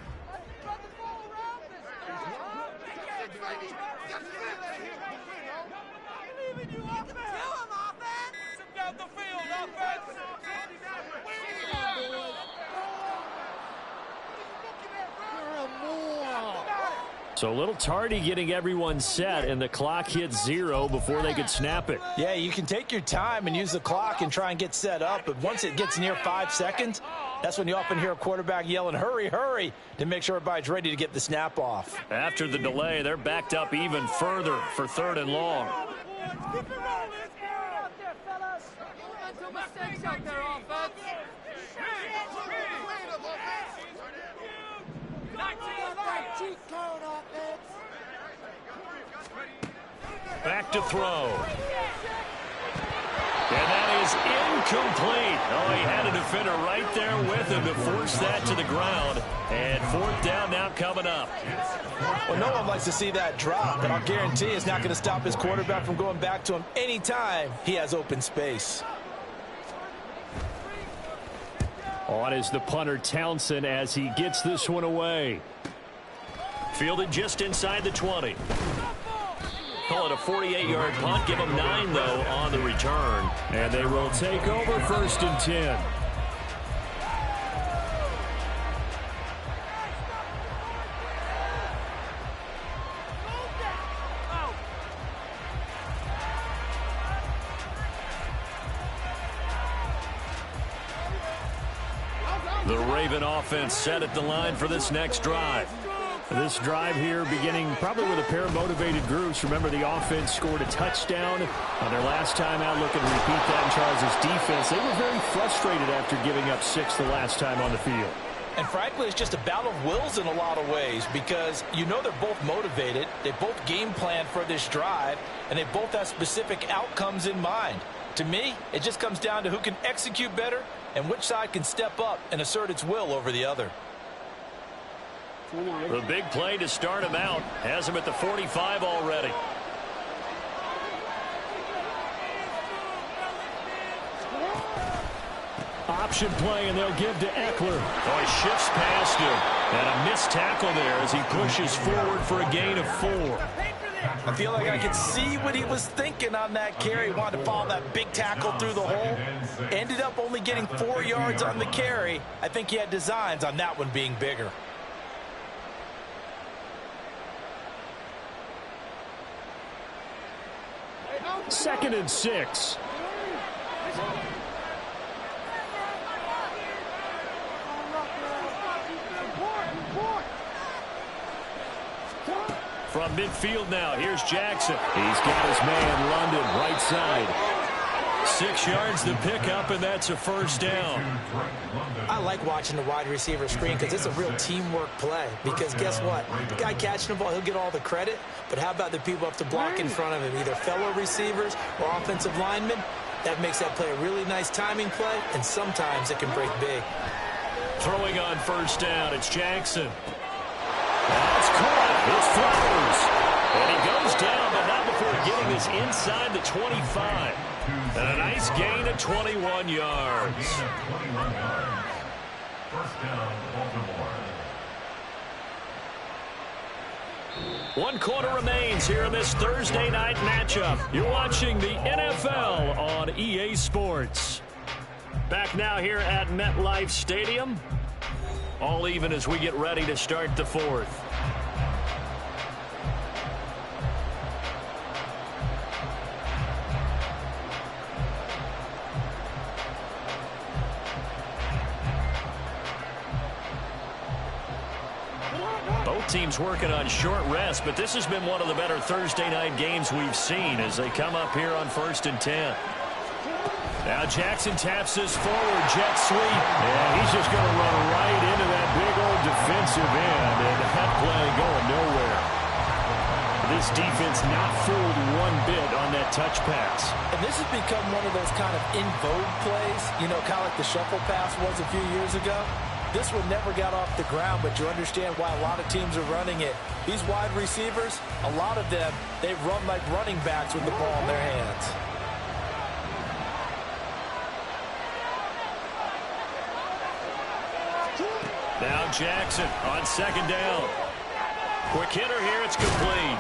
So a little tardy getting everyone set, and the clock hits 0 before they could snap it. Yeah, you can take your time and use the clock and try and get set up, but once it gets near 5 seconds, that's when you often hear a quarterback yelling, hurry, hurry, to make sure everybody's ready to get the snap off. After the delay, they're backed up even further for third and long. Back to throw. And that is incomplete. Oh, he had a defender right there with him to force that to the ground. And fourth down now coming up. Well, no one likes to see that drop, but I'll guarantee it's not going to stop his quarterback from going back to him anytime he has open space. On is the punter Townsend as he gets this one away. Fielded just inside the 20. Call it a 48-yard punt. Give them 9, though, on the return. And they will take over 1st and 10. The Raven offense set at the line for this next drive. This drive here beginning probably with a pair of motivated groups. Remember, the offense scored a touchdown on their last time out. Looking to repeat that in Charles' defense. They were very frustrated after giving up 6 the last time on the field. And frankly, it's just a battle of wills in a lot of ways because you know they're both motivated. They both game plan for this drive, and they both have specific outcomes in mind. To me, it just comes down to who can execute better and which side can step up and assert its will over the other. The big play to start him out has him at the 45 already. Option play, and they'll give to Eckler. Oh, he shifts past him. And a missed tackle there as he pushes forward for a gain of 4. I feel like I could see what he was thinking on that carry. He wanted to follow that big tackle through the hole. Ended up only getting 4 yards on the carry. I think he had designs on that one being bigger. Second and 6. From midfield now, here's Jackson. He's got his man, London, right side. 6 yards to pick up, and that's a first down. I like watching the wide receiver screen because it's a real teamwork play. Because guess what? The guy catching the ball, he'll get all the credit. But how about the people up to block in front of him, either fellow receivers or offensive linemen? That makes that play a really nice timing play, and sometimes it can break big. Throwing on first down, it's Jackson. That's caught. It's Flowers. And he goes down, but not before getting this inside the 25. And a nice gain of 21 yards. First down, Baltimore. 1 quarter remains here in this Thursday night matchup. You're watching the NFL on EA Sports. Back now here at MetLife Stadium. All even as we get ready to start the 4th. Both teams working on short rest, but this has been one of the better Thursday night games we've seen as they come up here on 1st and 10. Now Jackson taps this forward, jet sweep. And he's just going to run right into that big old defensive end. And that play going nowhere. This defense not fooled one bit on that touch pass. And this has become one of those kind of in vogue plays, you know, kind of like the shuffle pass was a few years ago. This one never got off the ground, but you understand why a lot of teams are running it. These wide receivers, a lot of them, they run like running backs with the ball in their hands. Now Jackson on second down. Quick hitter here, it's complete.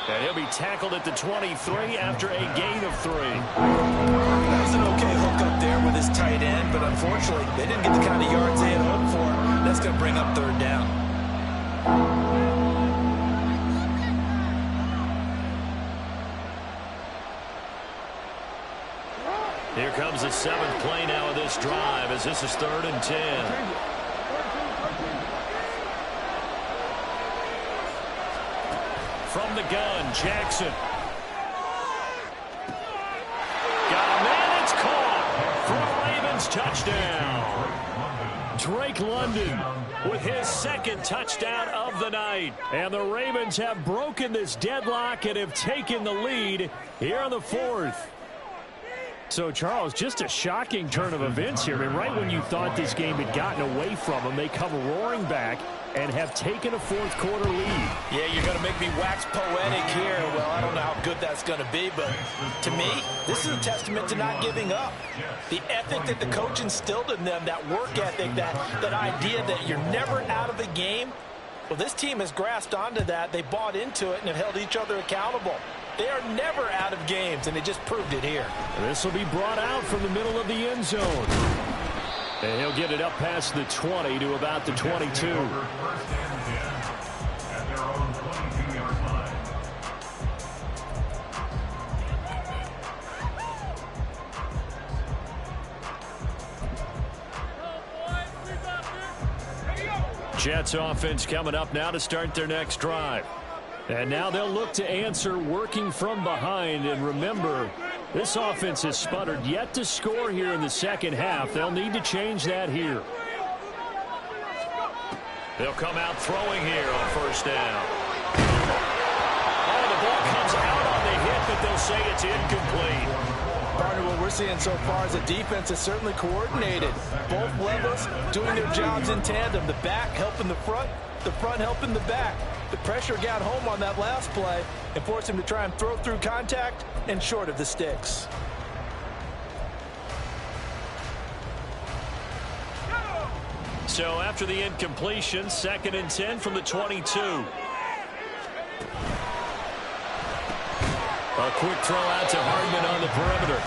And he'll be tackled at the 23 after a gain of 3. That was an okay hook up there with his tight end, but unfortunately, they didn't get the kind of yards they had hoped for. That's going to bring up 3rd down. Here comes the 7th play now of this drive as this is 3rd and 10. From the gun, Jackson. Got a man, it's caught for a Ravens touchdown. Drake London With his 2nd touchdown of the night. And the Ravens have broken this deadlock and have taken the lead here in the 4th. So, Charles, just a shocking turn of events here. I mean, right when you thought this game had gotten away from them, they come roaring back and have taken a 4th quarter lead. Yeah, you're going to make me wax poetic here. Well, I don't know how good that's going to be, but to me, this is a testament to not giving up. The ethic that the coach instilled in them, that work ethic, that idea that you're never out of the game, Well, this team has grasped onto that. They bought into it and have held each other accountable. They are never out of games, and they just proved it here. This will be brought out from the middle of the end zone. And he'll get it up past the 20 to about the 22. First and 10 at their own 22-yard line. Jets offense coming up now to start their next drive. And now they'll look to answer working from behind. And remember, this offense has sputtered yet to score here in the second half. They'll need to change that here. They'll come out throwing here on first down. Oh, the ball comes out on the hit, but they'll say it's incomplete. Partner, what we're seeing so far is the defense is certainly coordinated. Both levels doing their jobs in tandem. The back helping the front helping the back. The pressure got home on that last play and forced him to try and throw through contact and short of the sticks. So after the incompletion, 2nd and 10 from the 22. A quick throw out to Hardman on the perimeter.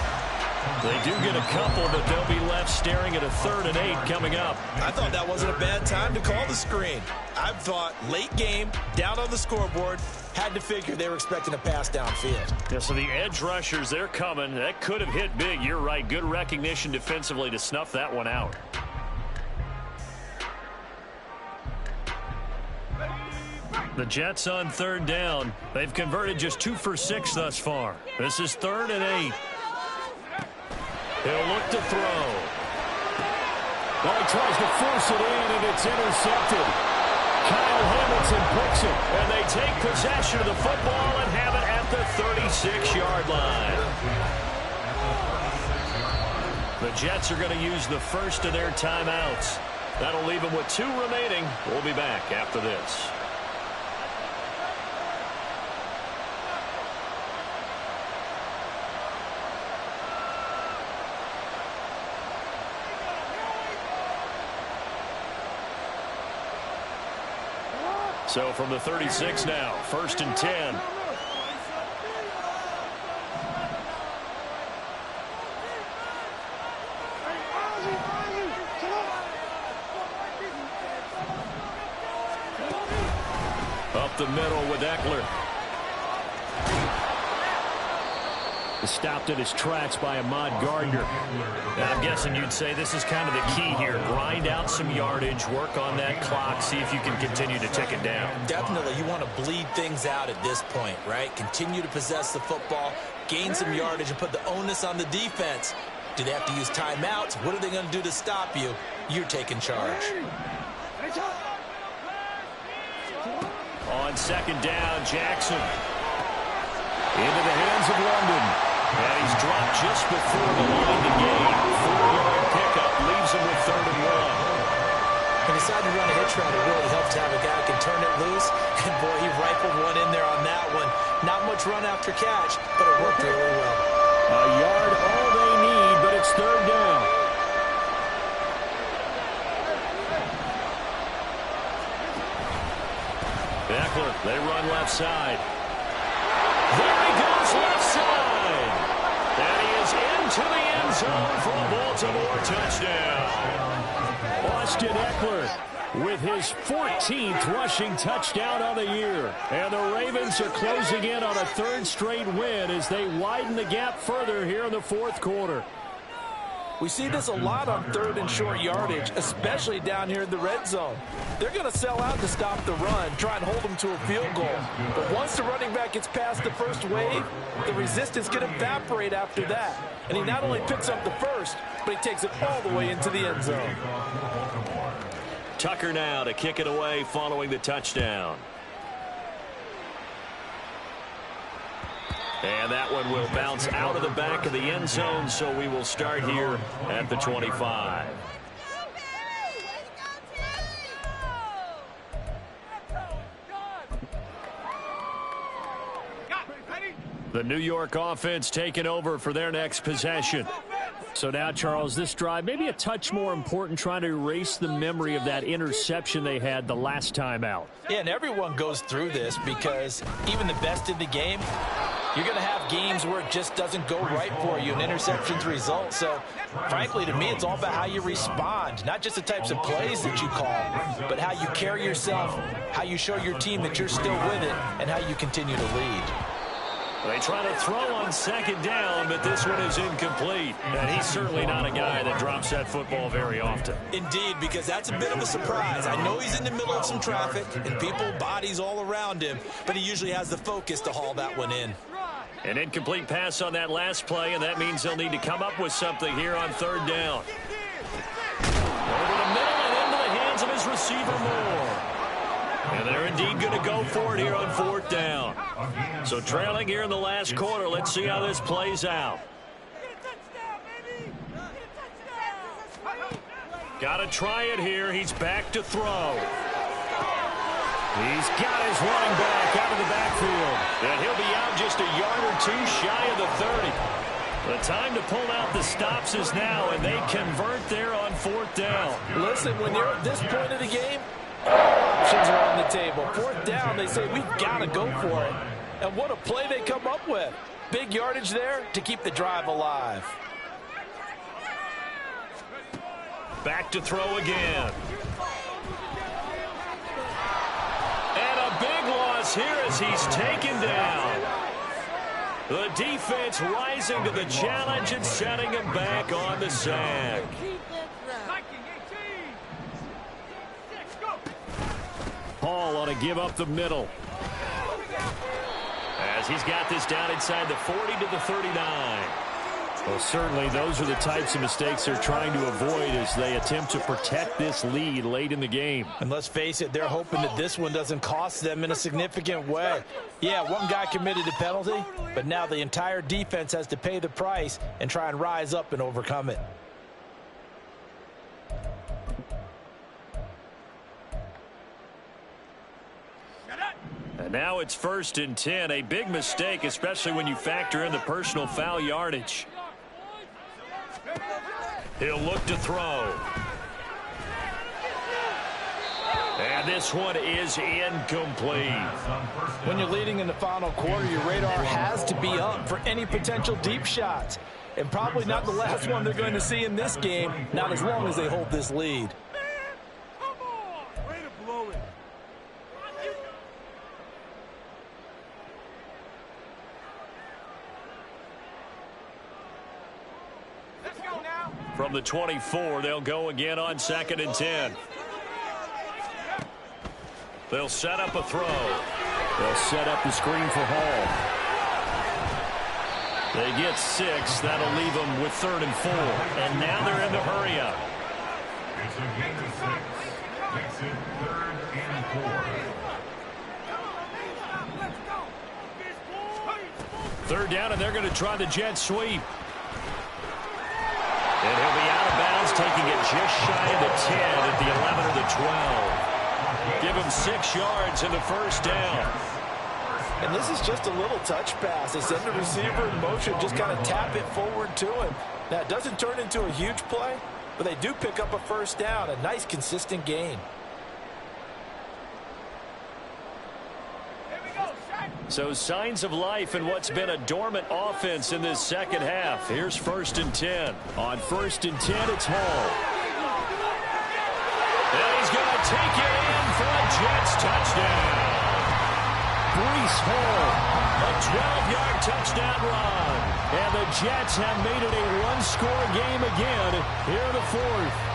They do get a couple, but they'll be left staring at a 3rd and 8 coming up. I thought that wasn't a bad time to call the screen. I thought late game, down on the scoreboard, had to figure they were expecting a pass downfield. Yeah, so the edge rushers, they're coming. That could have hit big. You're right. Good recognition defensively to snuff that one out. The Jets on 3rd down. They've converted just 2 for 6 thus far. This is 3rd and 8. He'll look to throw. Well, he tries to force it in, and it's intercepted. Kyle Hamilton picks it, and they take possession of the football and have it at the 36-yard line. The Jets are going to use the first of their timeouts. That'll leave them with 2 remaining. We'll be back after this. So from the 36 now, 1st and 10. Up the middle with Eckler. Stopped in his tracks by Ahmad Gardner. And I'm guessing you'd say this is kind of the key here. Grind out some yardage, work on that clock, see if you can continue to tick it down. Definitely, you want to bleed things out at this point, right? Continue to possess the football, gain some yardage, and put the onus on the defense. Do they have to use timeouts? What are they going to do to stop you? You're taking charge. On 2nd down, Jackson. Into the hands of London. And he's dropped just before the line to gain. 4-yard pickup leaves him with 3rd and 1. He decided to run a hitch route. It really helps to have a guy who can turn it loose. And, boy, he rifled one in there on that one. Not much run after catch, but it worked really well. A yard all they need, but it's 3rd down. Eckler, they run left side. There he goes left side. And he is into the end zone for a Baltimore touchdown. Austin Eckler with his 14th rushing touchdown on the year. And the Ravens are closing in on a 3rd straight win as they widen the gap further here in the 4th quarter. We see this a lot on 3rd and short yardage, especially down here in the red zone. They're going to sell out to stop the run, try and hold them to a field goal. But once the running back gets past the first wave, the resistance can evaporate after that. And he not only picks up the first, but he takes it all the way into the end zone. Tucker now to kick it away following the touchdown. And that one will bounce out of the back of the end zone, so we will start here at the 25. The New York offense taking over for their next possession. So now, Charles, this drive maybe a touch more important, trying to erase the memory of that interception they had the last time out. Yeah, and everyone goes through this because even the best in the game, you're going to have games where it just doesn't go right for you and interceptions result. So, frankly, to me, it's all about how you respond, not just the types of plays that you call, but how you carry yourself, how you show your team that you're still with it, and how you continue to lead. They try to throw on second down, but this one is incomplete. And he's certainly not a guy that drops that football very often. Indeed, because that's a bit of a surprise. I know he's in the middle of some traffic and people, bodies all around him, but he usually has the focus to haul that one in. An incomplete pass on that last play, and that means they'll need to come up with something here on third down. Over the middle and into the hands of his receiver, Moore. And they're indeed going to go for it here on fourth down. So trailing here in the last quarter. Let's see how this plays out. Got to try it here. He's back to throw. He's got his running back out of the backfield. And he'll be out just a yard or two shy of the 30. The time to pull out the stops is now, and they convert there on fourth down. Listen, when you're at this point of the game, options are on the table. Fourth down, they say, we've got to go for it. And what a play they come up with. Big yardage there to keep the drive alive. Back to throw again. And a big loss here as he's taken down. The defense rising to the challenge and setting him back on the sack. Paul on a give up the middle. As he's got this down inside the 40 to the 39. Well, certainly those are the types of mistakes they're trying to avoid as they attempt to protect this lead late in the game. And let's face it, they're hoping that this one doesn't cost them in a significant way. Yeah, one guy committed a penalty, but now the entire defense has to pay the price and try and rise up and overcome it. And now it's 1st and 10. A big mistake, especially when you factor in the personal foul yardage. He'll look to throw. And this one is incomplete. When you're leading in the final quarter, your radar has to be up for any potential deep shots. And probably not the last one they're going to see in this game, not as long as they hold this lead. From the 24, they'll go again on 2nd and 10. They'll set up a throw. They'll set up the screen for Hall. They get 6. That'll leave them with 3rd and 4. And now they're in the hurry up. It's a game of 6. Makes it 3rd and 4. 3rd down, and they're going to try the jet sweep. And he'll be out of bounds, taking it just shy of the 10 at the 11 or the 12. Give him 6 yards in the 1st down. And this is just a little touch pass. They send the receiver in motion, just kind of tap it forward to him. Now, it doesn't turn into a huge play, but they do pick up a 1st down, a nice, consistent gain. So signs of life in what's been a dormant offense in this second half. Here's 1st and 10. On 1st and 10, it's Hall. And he's going to take it in for a Jets touchdown. Breece Hall, a 12-yard touchdown run. And the Jets have made it a one-score game again here in the 4th.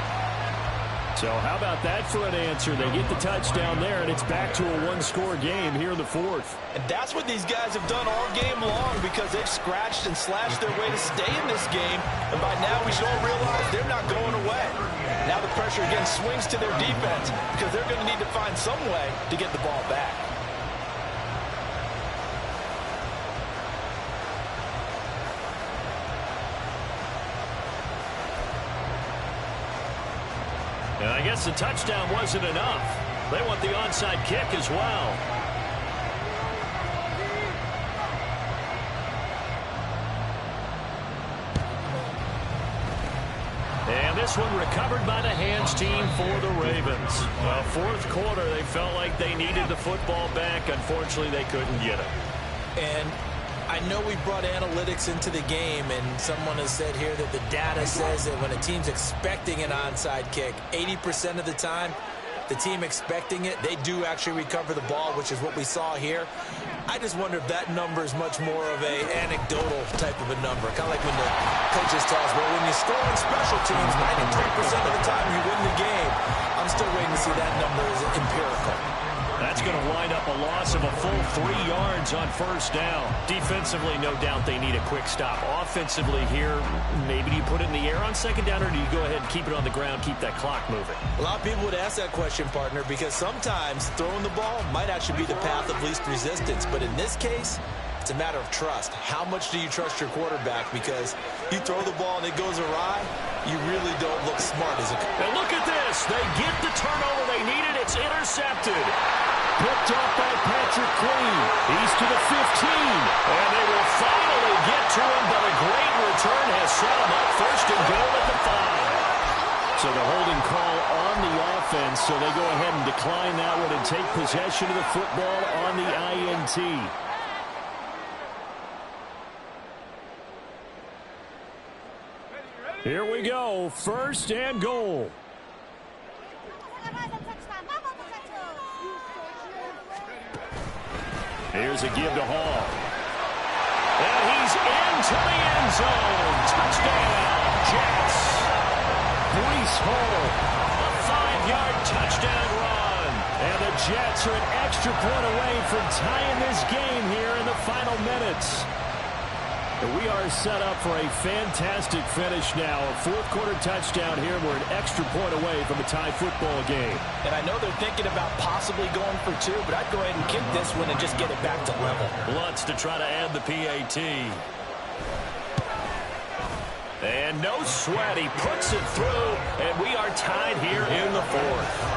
So how about that for an answer? They get the touchdown there, and it's back to a one-score game here in the 4th. And that's what these guys have done all game long because they've scratched and slashed their way to stay in this game. And by now we should all realize they're not going away. Now the pressure again swings to their defense because they're going to need to find some way to get the ball back. And I guess the touchdown wasn't enough. They want the onside kick as well. this one recovered by the hands team for the Ravens. Well, fourth quarter, they felt like they needed the football back. Unfortunately, they couldn't get it. And I know we brought analytics into the game, and someone has said here that the data says that when a team's expecting an onside kick, 80% of the time, the team expecting it, they do actually recover the ball, which is what we saw here. I just wonder if that number is much more of a anecdotal type of a number. Kind of like when the coaches tell us, well, when you score on special teams, 93% of the time you win the game. I'm still waiting to see that number as empirical. That's going to wind up a loss of a full 3 yards on first down. Defensively, no doubt they need a quick stop. Offensively here, maybe do you put it in the air on second down, or do you go ahead and keep it on the ground, keep that clock moving? A lot of people would ask that question, partner, because sometimes throwing the ball might actually be the path of least resistance. But in this case, it's a matter of trust. How much do you trust your quarterback? Because you throw the ball and it goes awry, you really don't look smart as a... And look at this. They get the turnover they needed. It's intercepted. Picked off by Patrick Queen. He's to the 15. And they will finally get to him, but a great return has set him up. First and goal at the 5. So the holding call on the offense, so they go ahead and decline that one and take possession of the football on the INT. Here we go, first and goal. Here's a give to Hall. And he's into the end zone. Touchdown, Jets. Breece Hall. A 5-yard touchdown run. And the Jets are an extra point away from tying this game here in the final minutes. We are set up for a fantastic finish now. A fourth-quarter touchdown here. We're an extra point away from a tie football game. And I know they're thinking about possibly going for 2, but I'd go ahead and kick this one and just get it back to level. Lutz to try to add the PAT. And no sweat. He puts it through, and we are tied here in the fourth.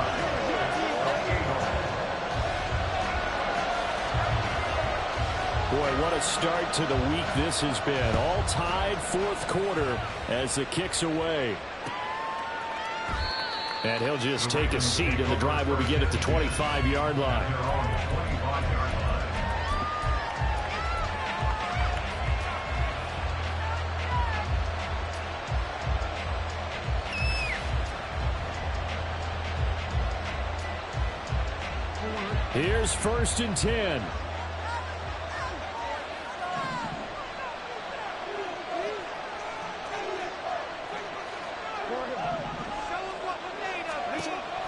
Boy, what a start to the week this has been. All tied fourth quarter as the kick's away. And he'll just take a seat, and the drive will begin at the 25-yard line. Here's first and 10.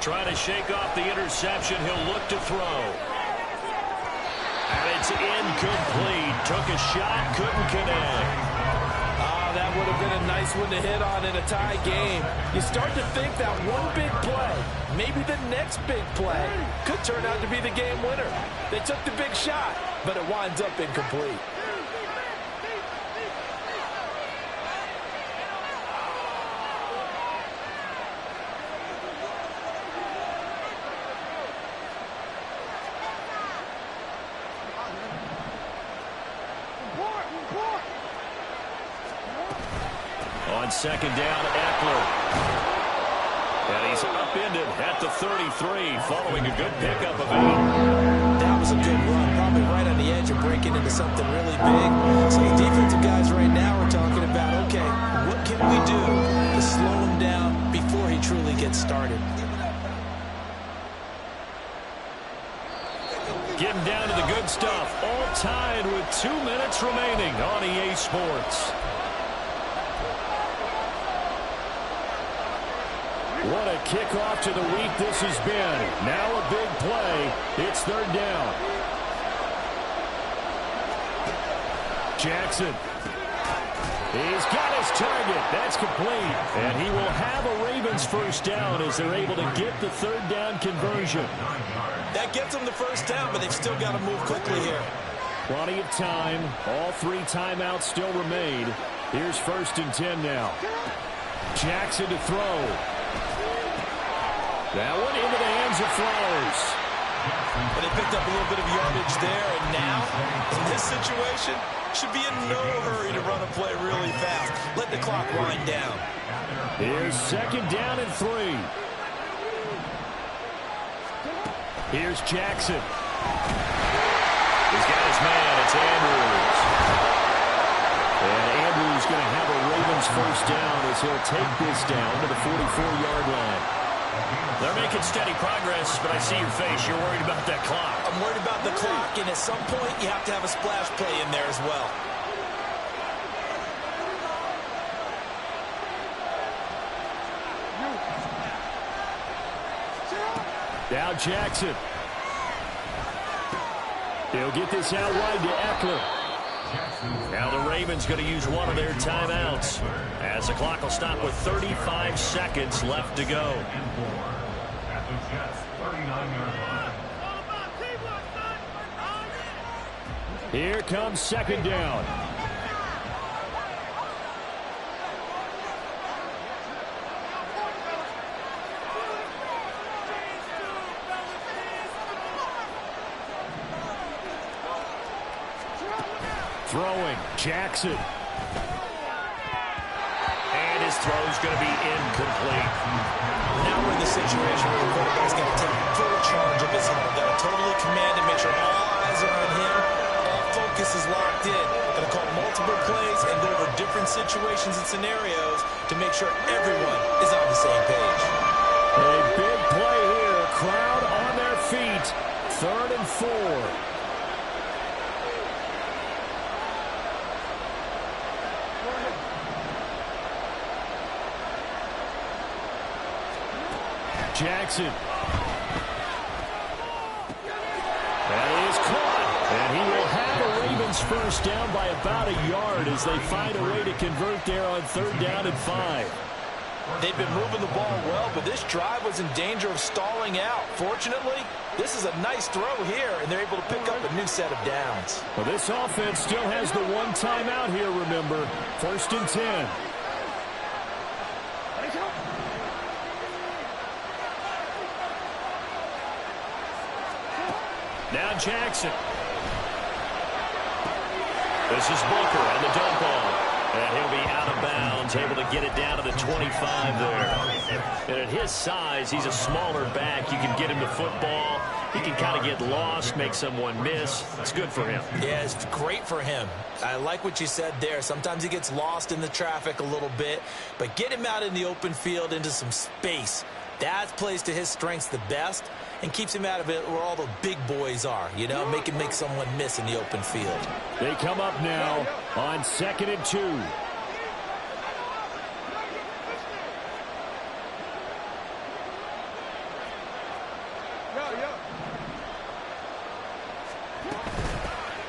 Trying to shake off the interception. He'll look to throw. And it's incomplete. Took a shot, couldn't connect. Oh, that would have been a nice one to hit on in a tie game. You start to think that one big play, maybe the next big play, could turn out to be the game winner. They took the big shot, but it winds up incomplete. On second down, Eckler. And he's upended at the 33, following a good pickup of 8. That was a good run, probably right on the edge of breaking into something really big. So the defensive guys right now are talking about, okay, what can we do to slow him down before he truly gets started? Getting down to the good stuff. All tied with 2 minutes remaining on EA Sports. What a kickoff to the week this has been. Now a big play. It's third down. Jackson. He's got his target. That's complete. And he will have a Ravens first down as they're able to get the third down conversion. That gets them the first down, but they've still got to move quickly here. Plenty of time. All 3 timeouts still remain. Here's first and 10 now. Jackson to throw. That one into the hands of Flowers. And they picked up a little bit of yardage there, and now, in this situation, should be in no hurry to run a play really fast. Let the clock wind down. Here's 2nd down and 3. Here's Jackson. He's got his man. It's Andrews. And Andrews going to have a Ravens 1st down as he'll take this down to the 44-yard line. They're making steady progress, but I see your face. You're worried about that clock. I'm worried about the clock, and at some point, you have to have a splash play in there as well. Now Jackson. He'll get this out wide to Eckler. Now the Ravens going to use one of their timeouts as the clock will stop with 35 seconds left to go. At the Jets' 39-yard line. Here comes 2nd down. Throwing, Jackson. And his throw's going to be incomplete. Now we're in the situation where the quarterback's got to take full charge of his huddle. Got to totally command and make sure all eyes are on him. All focus is locked in. Got to call multiple plays and go over different situations and scenarios to make sure everyone is on the same page. A big play here. Crowd on their feet. 3rd and 4. Jackson. That is caught. And he will have a Ravens 1st down by about a yard as they find a way to convert there on 3rd down and 5. They've been moving the ball well, but this drive was in danger of stalling out. Fortunately, this is a nice throw here, and they're able to pick up a new set of downs. Well, this offense still has the one timeout here, remember. 1st and 10. Now Jackson. This is Booker on the dump ball. And he'll be out of bounds, able to get it down to the 25 there. And at his size, he's a smaller back. You can get him the football. He can kind of get lost, make someone miss. It's good for him. Yeah, it's great for him. I like what you said there. Sometimes he gets lost in the traffic a little bit, but get him out in the open field into some space. That plays to his strengths the best and keeps him out of it where all the big boys are, you know, make someone miss in the open field. They come up now on 2nd and 2.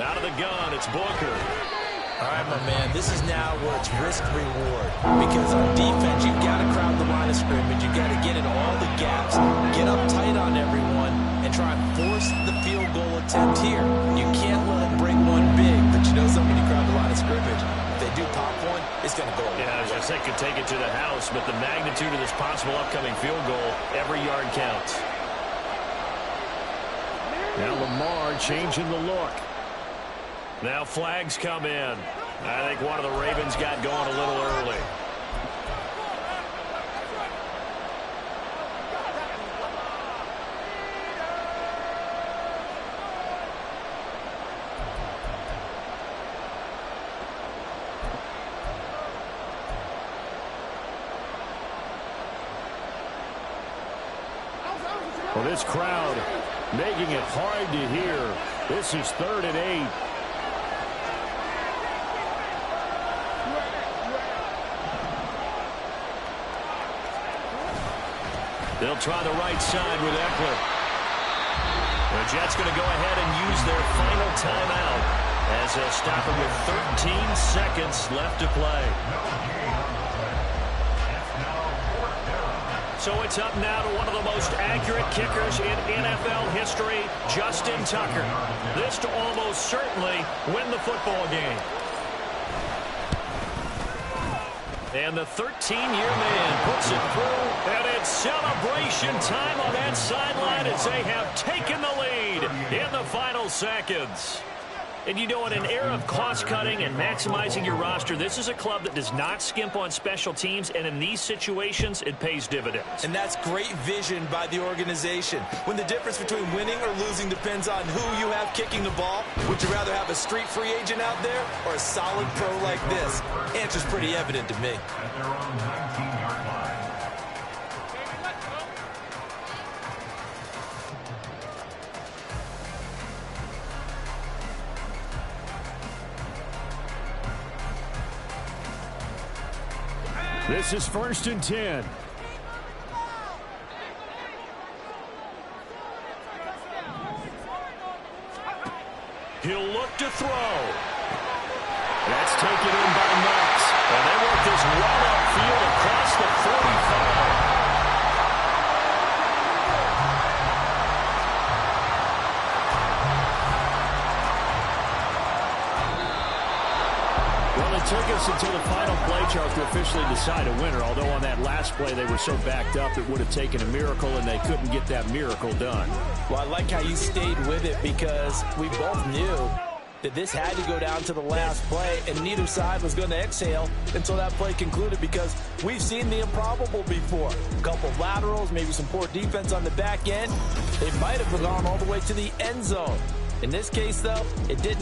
Out of the gun, it's Booker. All right, my man, this is now where it's risk-reward. Because on defense, you've got to crowd the line of scrimmage. You've got to get in all the gaps, get up tight on everyone, and try and force the field goal attempt here. You can't let them break one big, but you know something, you crowd the line of scrimmage. If they do pop one, it's going to go away. Yeah, I was going to say could take it to the house, but the magnitude of this possible upcoming field goal, every yard counts. Now Lamar changing the look. Now flags come in. I think one of the Ravens got going a little early. Well, this crowd making it hard to hear. This is 3rd and 8. They'll try the right side with Eckler. The Jets going to go ahead and use their final timeout as they'll stop it with 13 seconds left to play. So it's up now to one of the most accurate kickers in NFL history, Justin Tucker. This to almost certainly win the football game. And the 13-year man puts it through, and it's celebration time on that sideline as they have taken the lead in the final seconds. And you know, in an era of cost-cutting and maximizing your roster, this is a club that does not skimp on special teams, and in these situations, it pays dividends. And that's great vision by the organization. When the difference between winning or losing depends on who you have kicking the ball, would you rather have a street free agent out there or a solid pro like this? Answer's pretty evident to me. At their own 19-yard line. This is 1st and 10. He'll look to throw. That's taken in by Knox. And they work this well upfield across the 45. Well, it took us until the final play, Charles, to officially decide a winner. Although on that last play they were so backed up it would have taken a miracle, and they couldn't get that miracle done. Well, I like how you stayed with it because we both knew that this had to go down to the last play, and neither side was going to exhale until that play concluded because we've seen the improbable before. A couple of laterals, maybe some poor defense on the back end. They might have gone all the way to the end zone. In this case, though, it didn't happen.